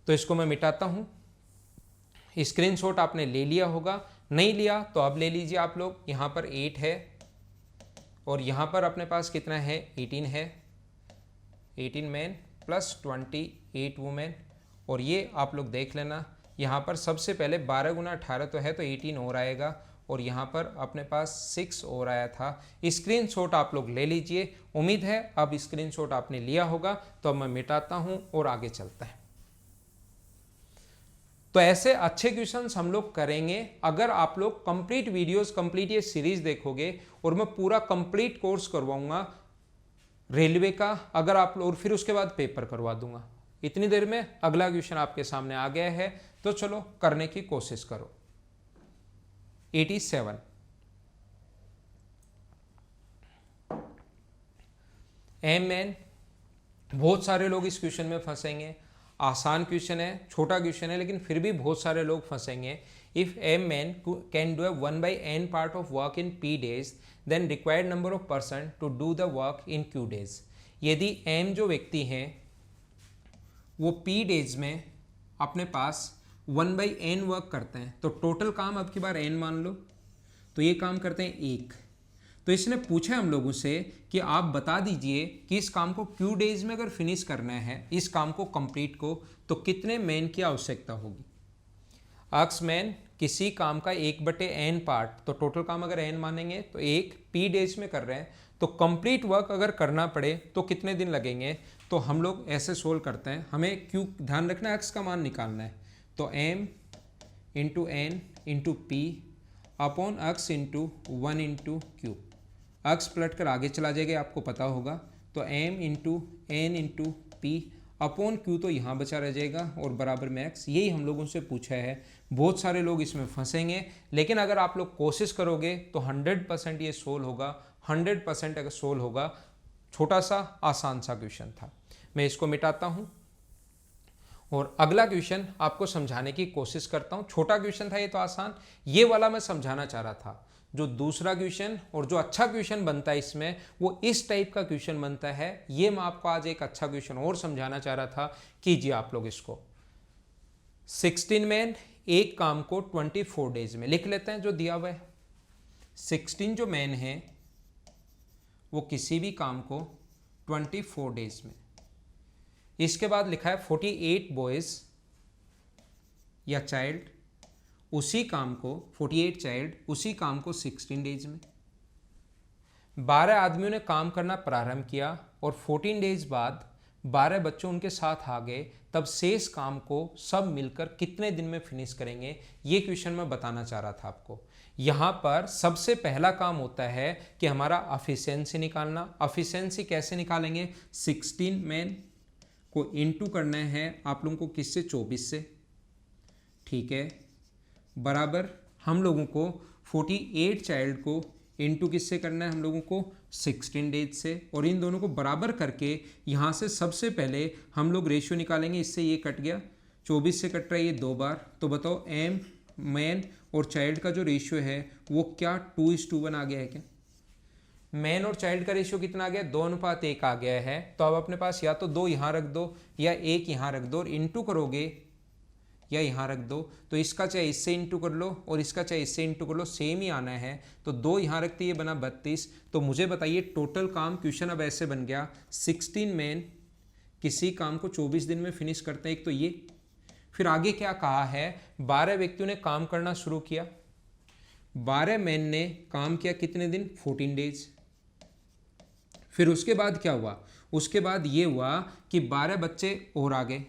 तो इसको मैं मिटाता हूँ। स्क्रीनशॉट आपने ले लिया होगा, नहीं लिया तो अब ले लीजिए आप लोग। यहाँ पर 8 है और यहाँ पर अपने पास कितना है 18 है। 18 मैन प्लस 28 वुमेन। और ये आप लोग देख लेना, यहाँ पर सबसे पहले 12 गुना 18 तो है तो 18 और आएगा, और यहाँ पर अपने पास 6 और आया था। स्क्रीनशॉट आप लोग ले लीजिए। उम्मीद है अब स्क्रीनशॉट आपने लिया होगा। तो अब मैं मिटाता हूँ और आगे चलता है। तो ऐसे अच्छे क्वेश्चंस हम लोग करेंगे अगर आप लोग कंप्लीट वीडियोस, कंप्लीट ये सीरीज देखोगे, और मैं पूरा कंप्लीट कोर्स करवाऊंगा रेलवे का अगर आप लोग, और फिर उसके बाद पेपर करवा दूंगा। इतनी देर में अगला क्वेश्चन आपके सामने आ गया है, तो चलो करने की कोशिश करो। 87 एम। बहुत सारे लोग इस क्वेश्चन में फंसेंगे। आसान क्वेश्चन है, छोटा क्वेश्चन है, लेकिन फिर भी बहुत सारे लोग फंसेंगे। If m man can do a 1/n part of work in p days, then required number of person to do the work in q days। यदि m जो व्यक्ति हैं वो p days में अपने पास 1/n वर्क करते हैं, तो टोटल काम अब की बार n मान लो, तो ये काम करते हैं 1, तो इसने पूछा हम लोगों से कि आप बता दीजिए कि इस काम को क्यू डेज में अगर फिनिश करना है, इस काम को कंप्लीट को, तो कितने मैन की आवश्यकता होगी। अक्स मैन किसी काम का 1/n पार्ट, तो टोटल काम अगर n मानेंगे तो 1 p डेज में कर रहे हैं, तो कंप्लीट वर्क अगर करना पड़े तो कितने दिन लगेंगे। तो हम लोग ऐसे सोल्व करते हैं, हमें क्यू ध्यान रखना है, अक्स का मान निकालना है। तो m into N into P upon X into 1 into Q. X पलट कर आगे चला जाएगा, आपको पता होगा। तो m into N into P upon Q तो यहाँ बचा रह जाएगा और बराबर में एक्स। यही हम लोगों से पूछा है। बहुत सारे लोग इसमें फंसेंगे, लेकिन अगर आप लोग कोशिश करोगे तो 100% ये सोल्व होगा। 100% अगर सोल्व होगा। छोटा सा आसान सा क्वेश्चन था। मैं इसको मिटाता हूँ और अगला क्वेश्चन आपको समझाने की कोशिश करता हूँ। छोटा क्वेश्चन था ये तो आसान, ये वाला मैं समझाना चाह रहा था। जो दूसरा क्वेश्चन और जो अच्छा क्वेश्चन बनता है इसमें, वो इस टाइप का क्वेश्चन बनता है। ये मैं आपको आज एक अच्छा क्वेश्चन और समझाना चाह रहा था। कीजिए आप लोग इसको। 16 मैन एक काम को 24 डेज में लिख लेते हैं जो दिया हुआ है। 16 जो मैन है वो किसी भी काम को 24 डेज में। इसके बाद लिखा है 48 बॉयज या चाइल्ड उसी काम को, 48 चाइल्ड उसी काम को 16 डेज में। 12 आदमियों ने काम करना प्रारंभ किया और 14 डेज बाद 12 बच्चों उनके साथ आ गए, तब शेष काम को सब मिलकर कितने दिन में फिनिश करेंगे। ये क्वेश्चन मैं बताना चाह रहा था आपको। यहाँ पर सबसे पहला काम होता है कि हमारा एफिशिएंसी निकालना। एफिशिएंसी कैसे निकालेंगे। 16 मैन को इंटू करना है आप लोगों को किससे, 24 से, ठीक है, बराबर हम लोगों को 48 चाइल्ड को इंटू किससे करना है, हम लोगों को 16 डेज से। और इन दोनों को बराबर करके यहाँ से सबसे पहले हम लोग रेशियो निकालेंगे। इससे ये कट गया, 24 से कट रहा है ये 2 बार। तो बताओ एम मैन और चाइल्ड का जो रेशियो है वो क्या 2:1 आ गया है क्या। मैन और चाइल्ड का रेशियो कितना आ गया, 2:1 आ गया है। तो अब अपने पास या तो 2 यहाँ रख दो या 1 यहाँ रख दो, और इंटू करोगे या यहाँ रख दो। तो इसका चाहे इससे इंटू कर लो और इसका चाहे इससे इंटू कर लो, सेम ही आना है। तो 2 यहाँ रखते ये बना 32। तो मुझे बताइए टोटल काम, क्वेश्चन अब ऐसे बन गया, 16 मैन किसी काम को 24 दिन में फिनिश करते हैं। एक तो ये, फिर आगे क्या कहा है, 12 व्यक्तियों ने काम करना शुरू किया। 12 मैन ने काम किया कितने दिन, 14 डेज। फिर उसके बाद क्या हुआ, उसके बाद ये हुआ कि 12 बच्चे और आ गए।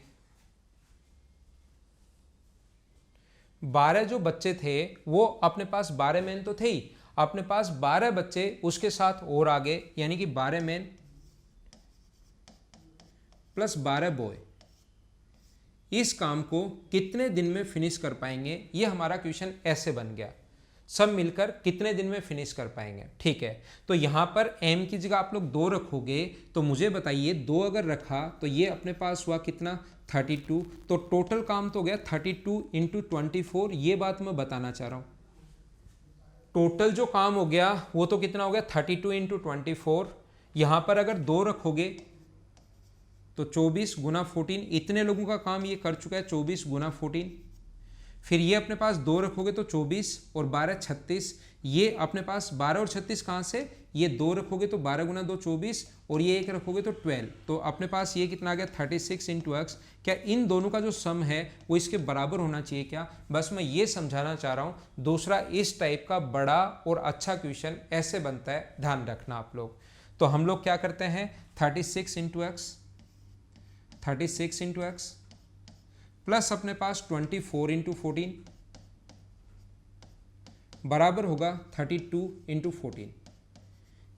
12 जो बच्चे थे वो अपने पास 12 मैन तो थे ही, अपने पास 12 बच्चे उसके साथ और आ गए, यानी कि 12 मैन प्लस 12 बॉय इस काम को कितने दिन में फिनिश कर पाएंगे। ये हमारा क्वेश्चन ऐसे बन गया, सब मिलकर कितने दिन में फिनिश कर पाएंगे। ठीक है, तो यहां पर m की जगह आप लोग 2 रखोगे, तो मुझे बताइए 2 अगर रखा तो ये अपने पास हुआ कितना, 32। तो टोटल काम तो हो गया 32 इंटू 24। ये बात मैं बताना चाह रहा हूं, टोटल जो काम हो गया वो तो कितना हो गया, 32 इंटू 24। यहां पर अगर 2 रखोगे तो 24 गुना 14, इतने लोगों का काम ये कर चुका है, 24 गुना 14। फिर ये अपने पास 2 रखोगे तो 24 और 12 36। ये अपने पास 12 और 36 कहाँ से, ये 2 रखोगे तो 12 गुना 2 24, और ये 1 रखोगे तो 12। तो अपने पास ये कितना आ गया, 36 इंटू एक्स। क्या इन दोनों का जो सम है वो इसके बराबर होना चाहिए क्या। बस मैं ये समझाना चाह रहा हूँ। दूसरा इस टाइप का बड़ा और अच्छा क्वेश्चन ऐसे बनता है, ध्यान रखना आप लोग। तो हम लोग क्या करते हैं, 36 into x, 36 into x plus अपने पास 24 इंटू 14 बराबर होगा 32 इंटू 14।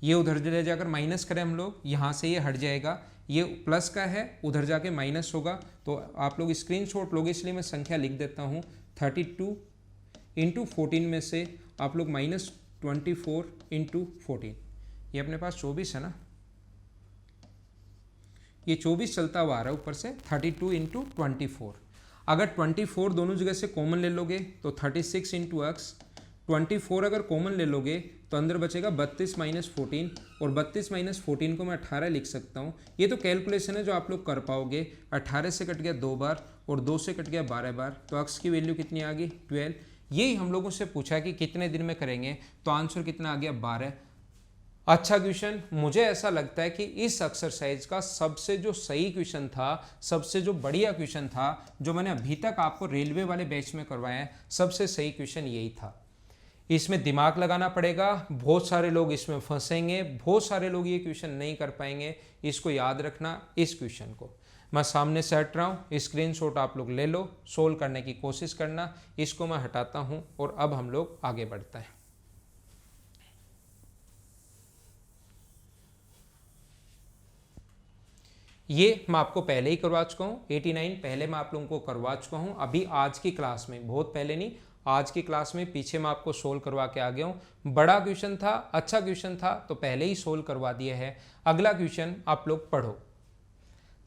ये उधर ले जाकर माइनस करें हम लोग, यहाँ से ये हट जाएगा, ये प्लस का है उधर जाके माइनस होगा। तो आप लोग स्क्रीनशॉट लोगे, इसलिए मैं संख्या लिख देता हूँ। 32 इंटू 14 में से आप लोग माइनस 24 इंटू 14, ये अपने पास 24 है ना, ये 24 चलता हुआ आ रहा है ऊपर से, 32 इंटू 24। अगर 24 दोनों जगह से कॉमन ले लोगे तो 36 इंटू एक्स, 24 अगर कॉमन ले लोगे तो अंदर बचेगा 32 माइनस 14, और 32 माइनस 14 को मैं 18 लिख सकता हूँ। ये तो कैलकुलेशन है जो आप लोग कर पाओगे। 18 से कट गया 2 बार और 2 से कट गया 12 बार, तो एक्स की वैल्यू कितनी आ गई, 12। यही हम लोगों से पूछा कि कितने दिन में करेंगे, तो आंसर कितना आ गया, 12। अच्छा क्वेश्चन, मुझे ऐसा लगता है कि इस एक्सरसाइज का सबसे जो सही क्वेश्चन था, सबसे जो बढ़िया क्वेश्चन था, जो मैंने अभी तक आपको रेलवे वाले बैच में करवाया है, सबसे सही क्वेश्चन यही था। इसमें दिमाग लगाना पड़ेगा, बहुत सारे लोग इसमें फंसेंगे, बहुत सारे लोग ये क्वेश्चन नहीं कर पाएंगे। इसको याद रखना, इस क्वेश्चन को मैं सामने से हट रहा हूँ, स्क्रीनशॉट आप लोग ले लो, सोल्व करने की कोशिश करना। इसको मैं हटाता हूँ और अब हम लोग आगे बढ़ते हैं। ये मैं आपको पहले ही करवा चुका हूँ, 89 पहले मैं आप लोगों को करवा चुका हूँ। अभी आज की क्लास में, बहुत पहले नहीं, आज की क्लास में पीछे मैं आपको सोल्व करवा के आ गया हूँ। बड़ा क्वेश्चन था, अच्छा क्वेश्चन था, तो पहले ही सोल्व करवा दिया है। अगला क्वेश्चन आप लोग पढ़ो।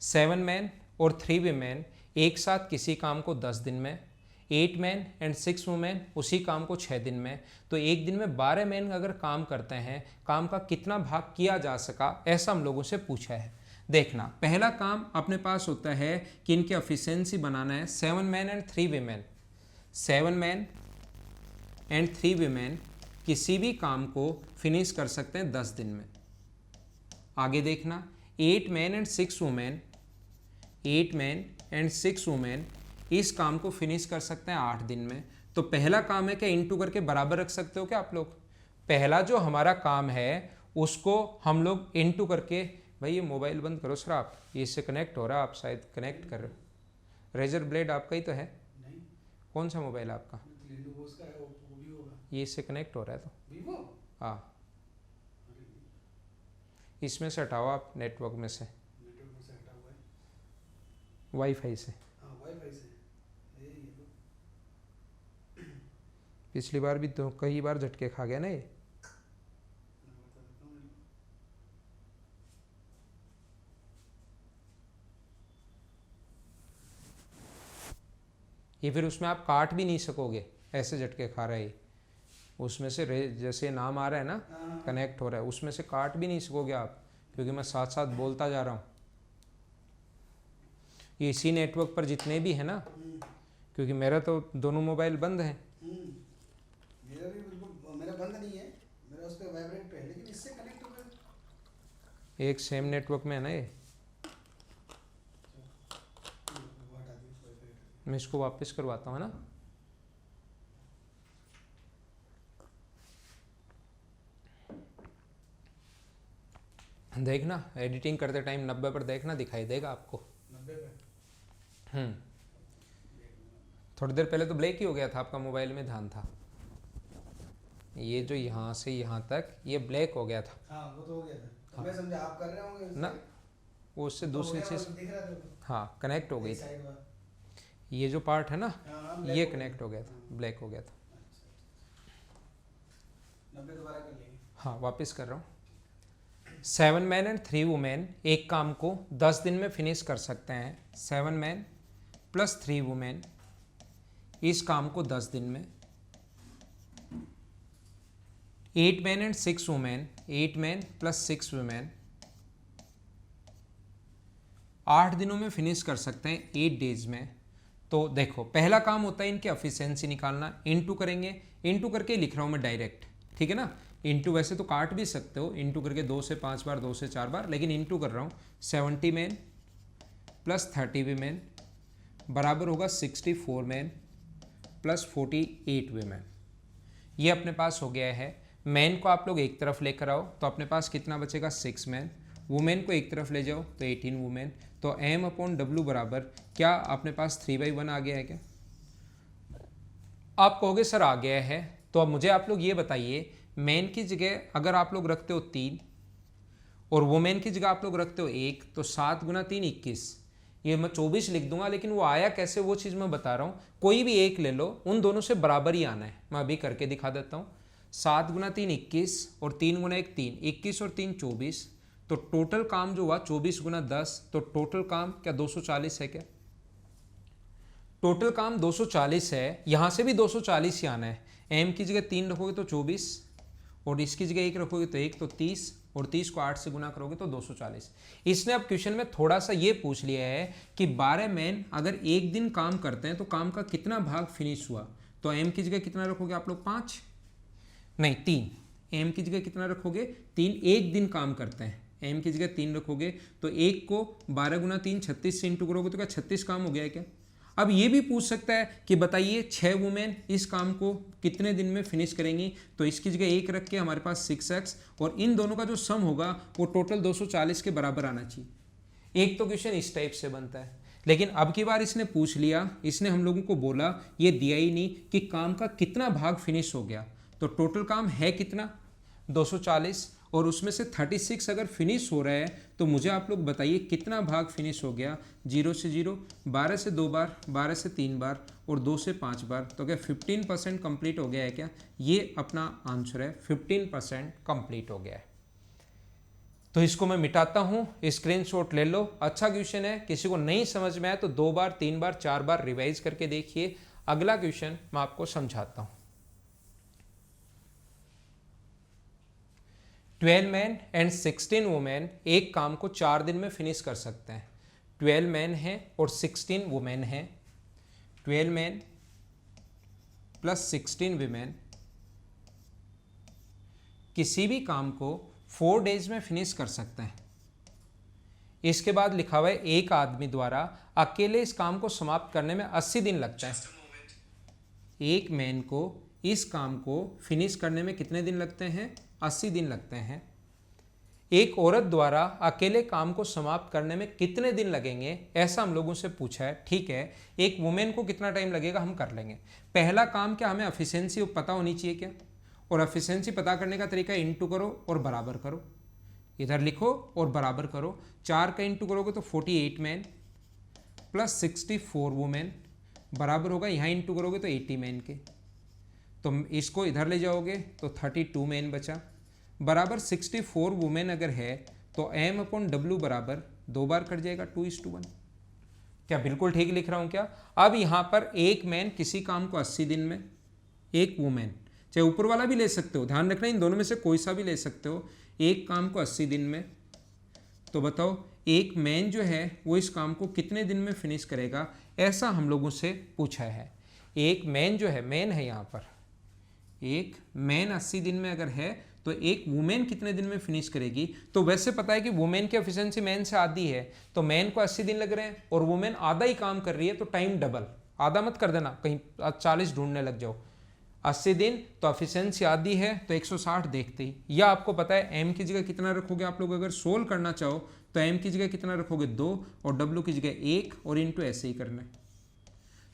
7 मैन और 3 वीमेन एक साथ किसी काम को 10 दिन में, 8 मैन एंड 6 वुमेन उसी काम को 6 दिन में, तो एक दिन में 12 मैन अगर काम करते हैं, काम का कितना भाग किया जा सका, ऐसा हम लोगों से पूछा है। देखना, पहला काम अपने पास होता है कि इनकी एफिशिएंसी बनाना है। 7 man and 3 women, 7 man and 3 women किसी भी काम को फिनिश कर सकते हैं 10 दिन में। आगे देखना, 8 man and 6 women, 8 man and 6 women इस काम को फिनिश कर सकते हैं 8 दिन में। तो पहला काम है क्या, इनटू करके बराबर रख सकते हो क्या आप लोग? पहला जो हमारा काम है उसको हम लोग इनटू करके, भाई ये मोबाइल बंद करो सर आप, ये इससे कनेक्ट हो रहा है, आप शायद कनेक्ट कर रहे हो। रेजर ब्लेड आपका ही तो है? नहीं। कौन सा मोबाइल आपका? लेनोवो का है, वो भी होगा। ये इससे कनेक्ट हो रहा है तो वीवो? हाँ, इसमें से हटाओ आप, नेटवर्क में से, नेटवर्क में से हटा हुआ है, वाईफाई से। हाँ, वाईफाई से। पिछली बार भी तो कई बार झटके खा गया ना ये। ये फिर उसमें आप काट भी नहीं सकोगे, ऐसे झटके खा रहा है। उसमें से जैसे नाम आ रहा है ना, कनेक्ट हो रहा है, उसमें से काट भी नहीं सकोगे आप, क्योंकि मैं साथ साथ बोलता जा रहा हूँ। ये इसी नेटवर्क पर जितने भी है ना, क्योंकि मेरा तो दोनों मोबाइल बंद है। मेरा भी बिल्कुल, मेरा बंद नहीं है, मेरा उस पे वाइब्रेट पे है, लेकिन इससे कनेक्ट हो गया। एक सेम नेटवर्क में है ना ये। मैं इसको वापस करवाता हूँ ना। देखना, एडिटिंग करते टाइम 90 पर देखना, दिखाई देगा आपको। 90 पे? थोड़ी देर पहले तो ब्लैक ही हो गया था, आपका मोबाइल में ध्यान था। ये जो यहाँ से यहाँ तक ये ब्लैक हो गया था। हाँ, वो तो हो गया था। हाँ। मैं समझा आप कर रहे होंगे ना, वो उससे दूसरी चीज़। हाँ, कनेक्ट हो गई थी। ये जो पार्ट है ना, ये कनेक्ट हो गया था, ब्लैक हो गया था। 90 दोबारा कर लेंगे। हाँ, वापस कर रहा हूँ। 7 मैन एंड 3 वुमेन एक काम को 10 दिन में फिनिश कर सकते हैं। 7 मैन प्लस 3 वुमेन इस काम को 10 दिन में। 8 man and 6 women, 8 man plus 6 women 8 दिनों में फिनिश कर सकते हैं, 8 डेज में। तो देखो, पहला काम होता है इनकी एफिशिएंसी निकालना। इनटू करेंगे, इनटू करके लिख रहा हूँ मैं डायरेक्ट, ठीक है ना। इनटू वैसे तो काट भी सकते हो, इनटू करके 2 से 5 बार, 2 से 4 बार, लेकिन इनटू कर रहा हूँ। 70 मैन प्लस 30 वीमेन बराबर होगा 64 मैन प्लस 48 वीमेन। ये अपने पास हो गया है। मैन को आप लोग एक तरफ लेकर आओ तो अपने पास कितना बचेगा, 6 मैन। वुमेन को एक तरफ ले जाओ तो 18 वुमेन। तो m अपॉन डब्ल्यू बराबर क्या अपने पास 3/1 आ गया है क्या? आप कहोगे सर आ गया है, तो अब मुझे आप लोग ये बताइए, मैन की जगह अगर आप लोग रखते हो 3 और वुमेन की जगह आप लोग रखते हो 1, तो 7 गुना 3 21। ये मैं 24 लिख दूंगा, लेकिन वो आया कैसे वो चीज़ मैं बता रहा हूँ। कोई भी एक ले लो, उन दोनों से बराबर ही आना है। मैं अभी करके दिखा देता हूँ। 7 गुना 3 21 और 3 गुना 1 3, 21 और 3 24। तो टोटल काम जो हुआ 24 गुना 10, तो टोटल काम क्या 240 है क्या? टोटल काम 240 है, यहाँ से भी 240 ही आना है। m की जगह 3 रखोगे तो 24 और इसकी जगह 1 रखोगे तो 1, तो 30 और 30 को 8 से गुना करोगे तो 240। इसने अब क्वेश्चन में थोड़ा सा ये पूछ लिया है कि 12 मैन अगर एक दिन काम करते हैं तो काम का कितना भाग फिनिश हुआ। तो m की जगह कितना रखोगे आप लोग, 5 नहीं 3। m की जगह कितना रखोगे 3, एक दिन काम करते हैं, m की जगह 3 रखोगे तो 1 को 12 गुना 3 36 से इंटू करोगे तो क्या 36 काम हो गया है क्या। अब ये भी पूछ सकता है कि बताइए 6 वुमेन इस काम को कितने दिन में फिनिश करेंगी, तो इसकी जगह 1 रख के हमारे पास 6x, और इन दोनों का जो सम होगा वो टोटल 240 के बराबर आना चाहिए। एक तो क्वेश्चन इस टाइप से बनता है, लेकिन अब की बार इसने पूछ लिया, इसने हम लोगों को बोला, ये दिया ही नहीं कि काम का कितना भाग फिनिश हो गया, तो टोटल काम है कितना 240, और उसमें से 36 अगर फिनिश हो रहा है तो मुझे आप लोग बताइए कितना भाग फिनिश हो गया। 0 से 0, 12 से 2 बार, 12 से 3 बार और 2 से 5 बार, तो क्या 15% कंप्लीट हो गया है क्या। ये अपना आंसर है, 15% कंप्लीट हो गया है। तो इसको मैं मिटाता हूँ, स्क्रीनशॉट ले लो। अच्छा क्वेश्चन है, किसी को नहीं समझ में आया तो 2 बार 3 बार 4 बार रिवाइज करके देखिए। अगला क्वेश्चन मैं आपको समझाता हूँ। 12 मैन एंड 16 वुमेन एक काम को 4 दिन में फिनिश कर सकते हैं। 12 मैन हैं और 16 वुमेन हैं। 12 मैन प्लस 16 वुमेन किसी भी काम को 4 डेज में फिनिश कर सकते हैं। इसके बाद लिखा हुआ है एक आदमी द्वारा अकेले इस काम को समाप्त करने में 80 दिन लगता है। एक मैन को इस काम को फिनिश करने में कितने दिन लगते हैं, 80 दिन लगते हैं। एक औरत द्वारा अकेले काम को समाप्त करने में कितने दिन लगेंगे, ऐसा हम लोगों से पूछा है। ठीक है, एक वुमेन को कितना टाइम लगेगा हम कर लेंगे। पहला काम क्या, हमें एफिशिएंसी पता होनी चाहिए क्या, और एफिशिएंसी पता करने का तरीका इंटू करो और बराबर करो। इधर लिखो और बराबर करो। 4 का इंटू करोगे तो 48 मैन प्लस 64 वुमेन बराबर होगा, यहाँ इंटू करोगे तो 80 मैन के, तो इसको इधर ले जाओगे तो 32 मैन बचा, बराबर 64 वुमेन अगर है तो m/w बराबर 2 बार कट जाएगा 2:1। क्या बिल्कुल ठीक लिख रहा हूँ क्या। अब यहाँ पर एक मैन किसी काम को 80 दिन में, एक वुमेन, चाहे ऊपर वाला भी ले सकते हो, ध्यान रखना इन दोनों में से कोई सा भी ले सकते हो, एक काम को 80 दिन में, तो बताओ एक मैन जो है वो इस काम को कितने दिन में फिनिश करेगा, ऐसा हम लोगों से पूछा है। एक मैन जो है, मैन है यहाँ पर, एक मैन 80 दिन में अगर है तो एक वुमेन कितने दिन में फिनिश करेगी। तो वैसे पता है कि वुमेन की एफिशिएंसी मैन से आधी है, तो मैन को 80 दिन लग रहे हैं और वुमेन आधा ही काम कर रही है, तो टाइम डबल, आधा मत कर देना कहीं 40 ढूंढने लग जाओ। 80 दिन तो एफिशिएंसी आधी है तो 160 देखते ही, या आपको पता है m की जगह कितना रखोगे आप लोग, अगर सोल्व करना चाहो तो m की जगह कितना रखोगे 2 और w की जगह 1 और इंटू ऐसे ही करना है।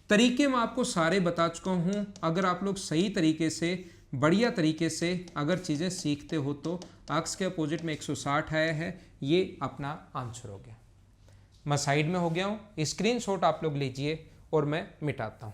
तरीके मैं आपको सारे बता चुका हूँ, अगर आप लोग सही तरीके से, बढ़िया तरीके से अगर चीज़ें सीखते हो तो अक्स के अपोजिट में 160 आया है, ये अपना आंसर हो गया। मैं साइड में हो गया हूँ, स्क्रीनशॉट आप लोग लीजिए और मैं मिटाता हूँ।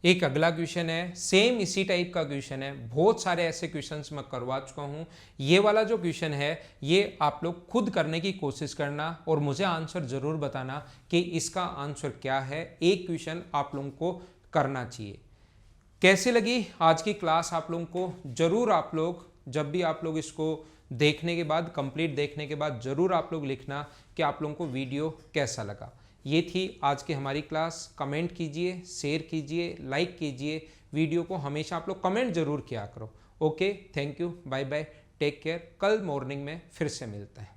एक अगला क्वेश्चन है, सेम इसी टाइप का क्वेश्चन है, बहुत सारे ऐसे क्वेश्चंस मैं करवा चुका हूँ। ये वाला जो क्वेश्चन है ये आप लोग खुद करने की कोशिश करना और मुझे आंसर जरूर बताना कि इसका आंसर क्या है। एक क्वेश्चन आप लोगों को करना चाहिए। कैसी लगी आज की क्लास आप लोगों को, जरूर आप लोग जब भी आप लोग इसको देखने के बाद, कंप्लीट देखने के बाद जरूर आप लोग लिखना कि आप लोगों को वीडियो कैसा लगा। ये थी आज की हमारी क्लास। कमेंट कीजिए, शेयर कीजिए, लाइक कीजिए। वीडियो को हमेशा आप लोग कमेंट जरूर किया करो। Okay, thank you, bye bye, take care. कल मॉर्निंग में फिर से मिलते हैं।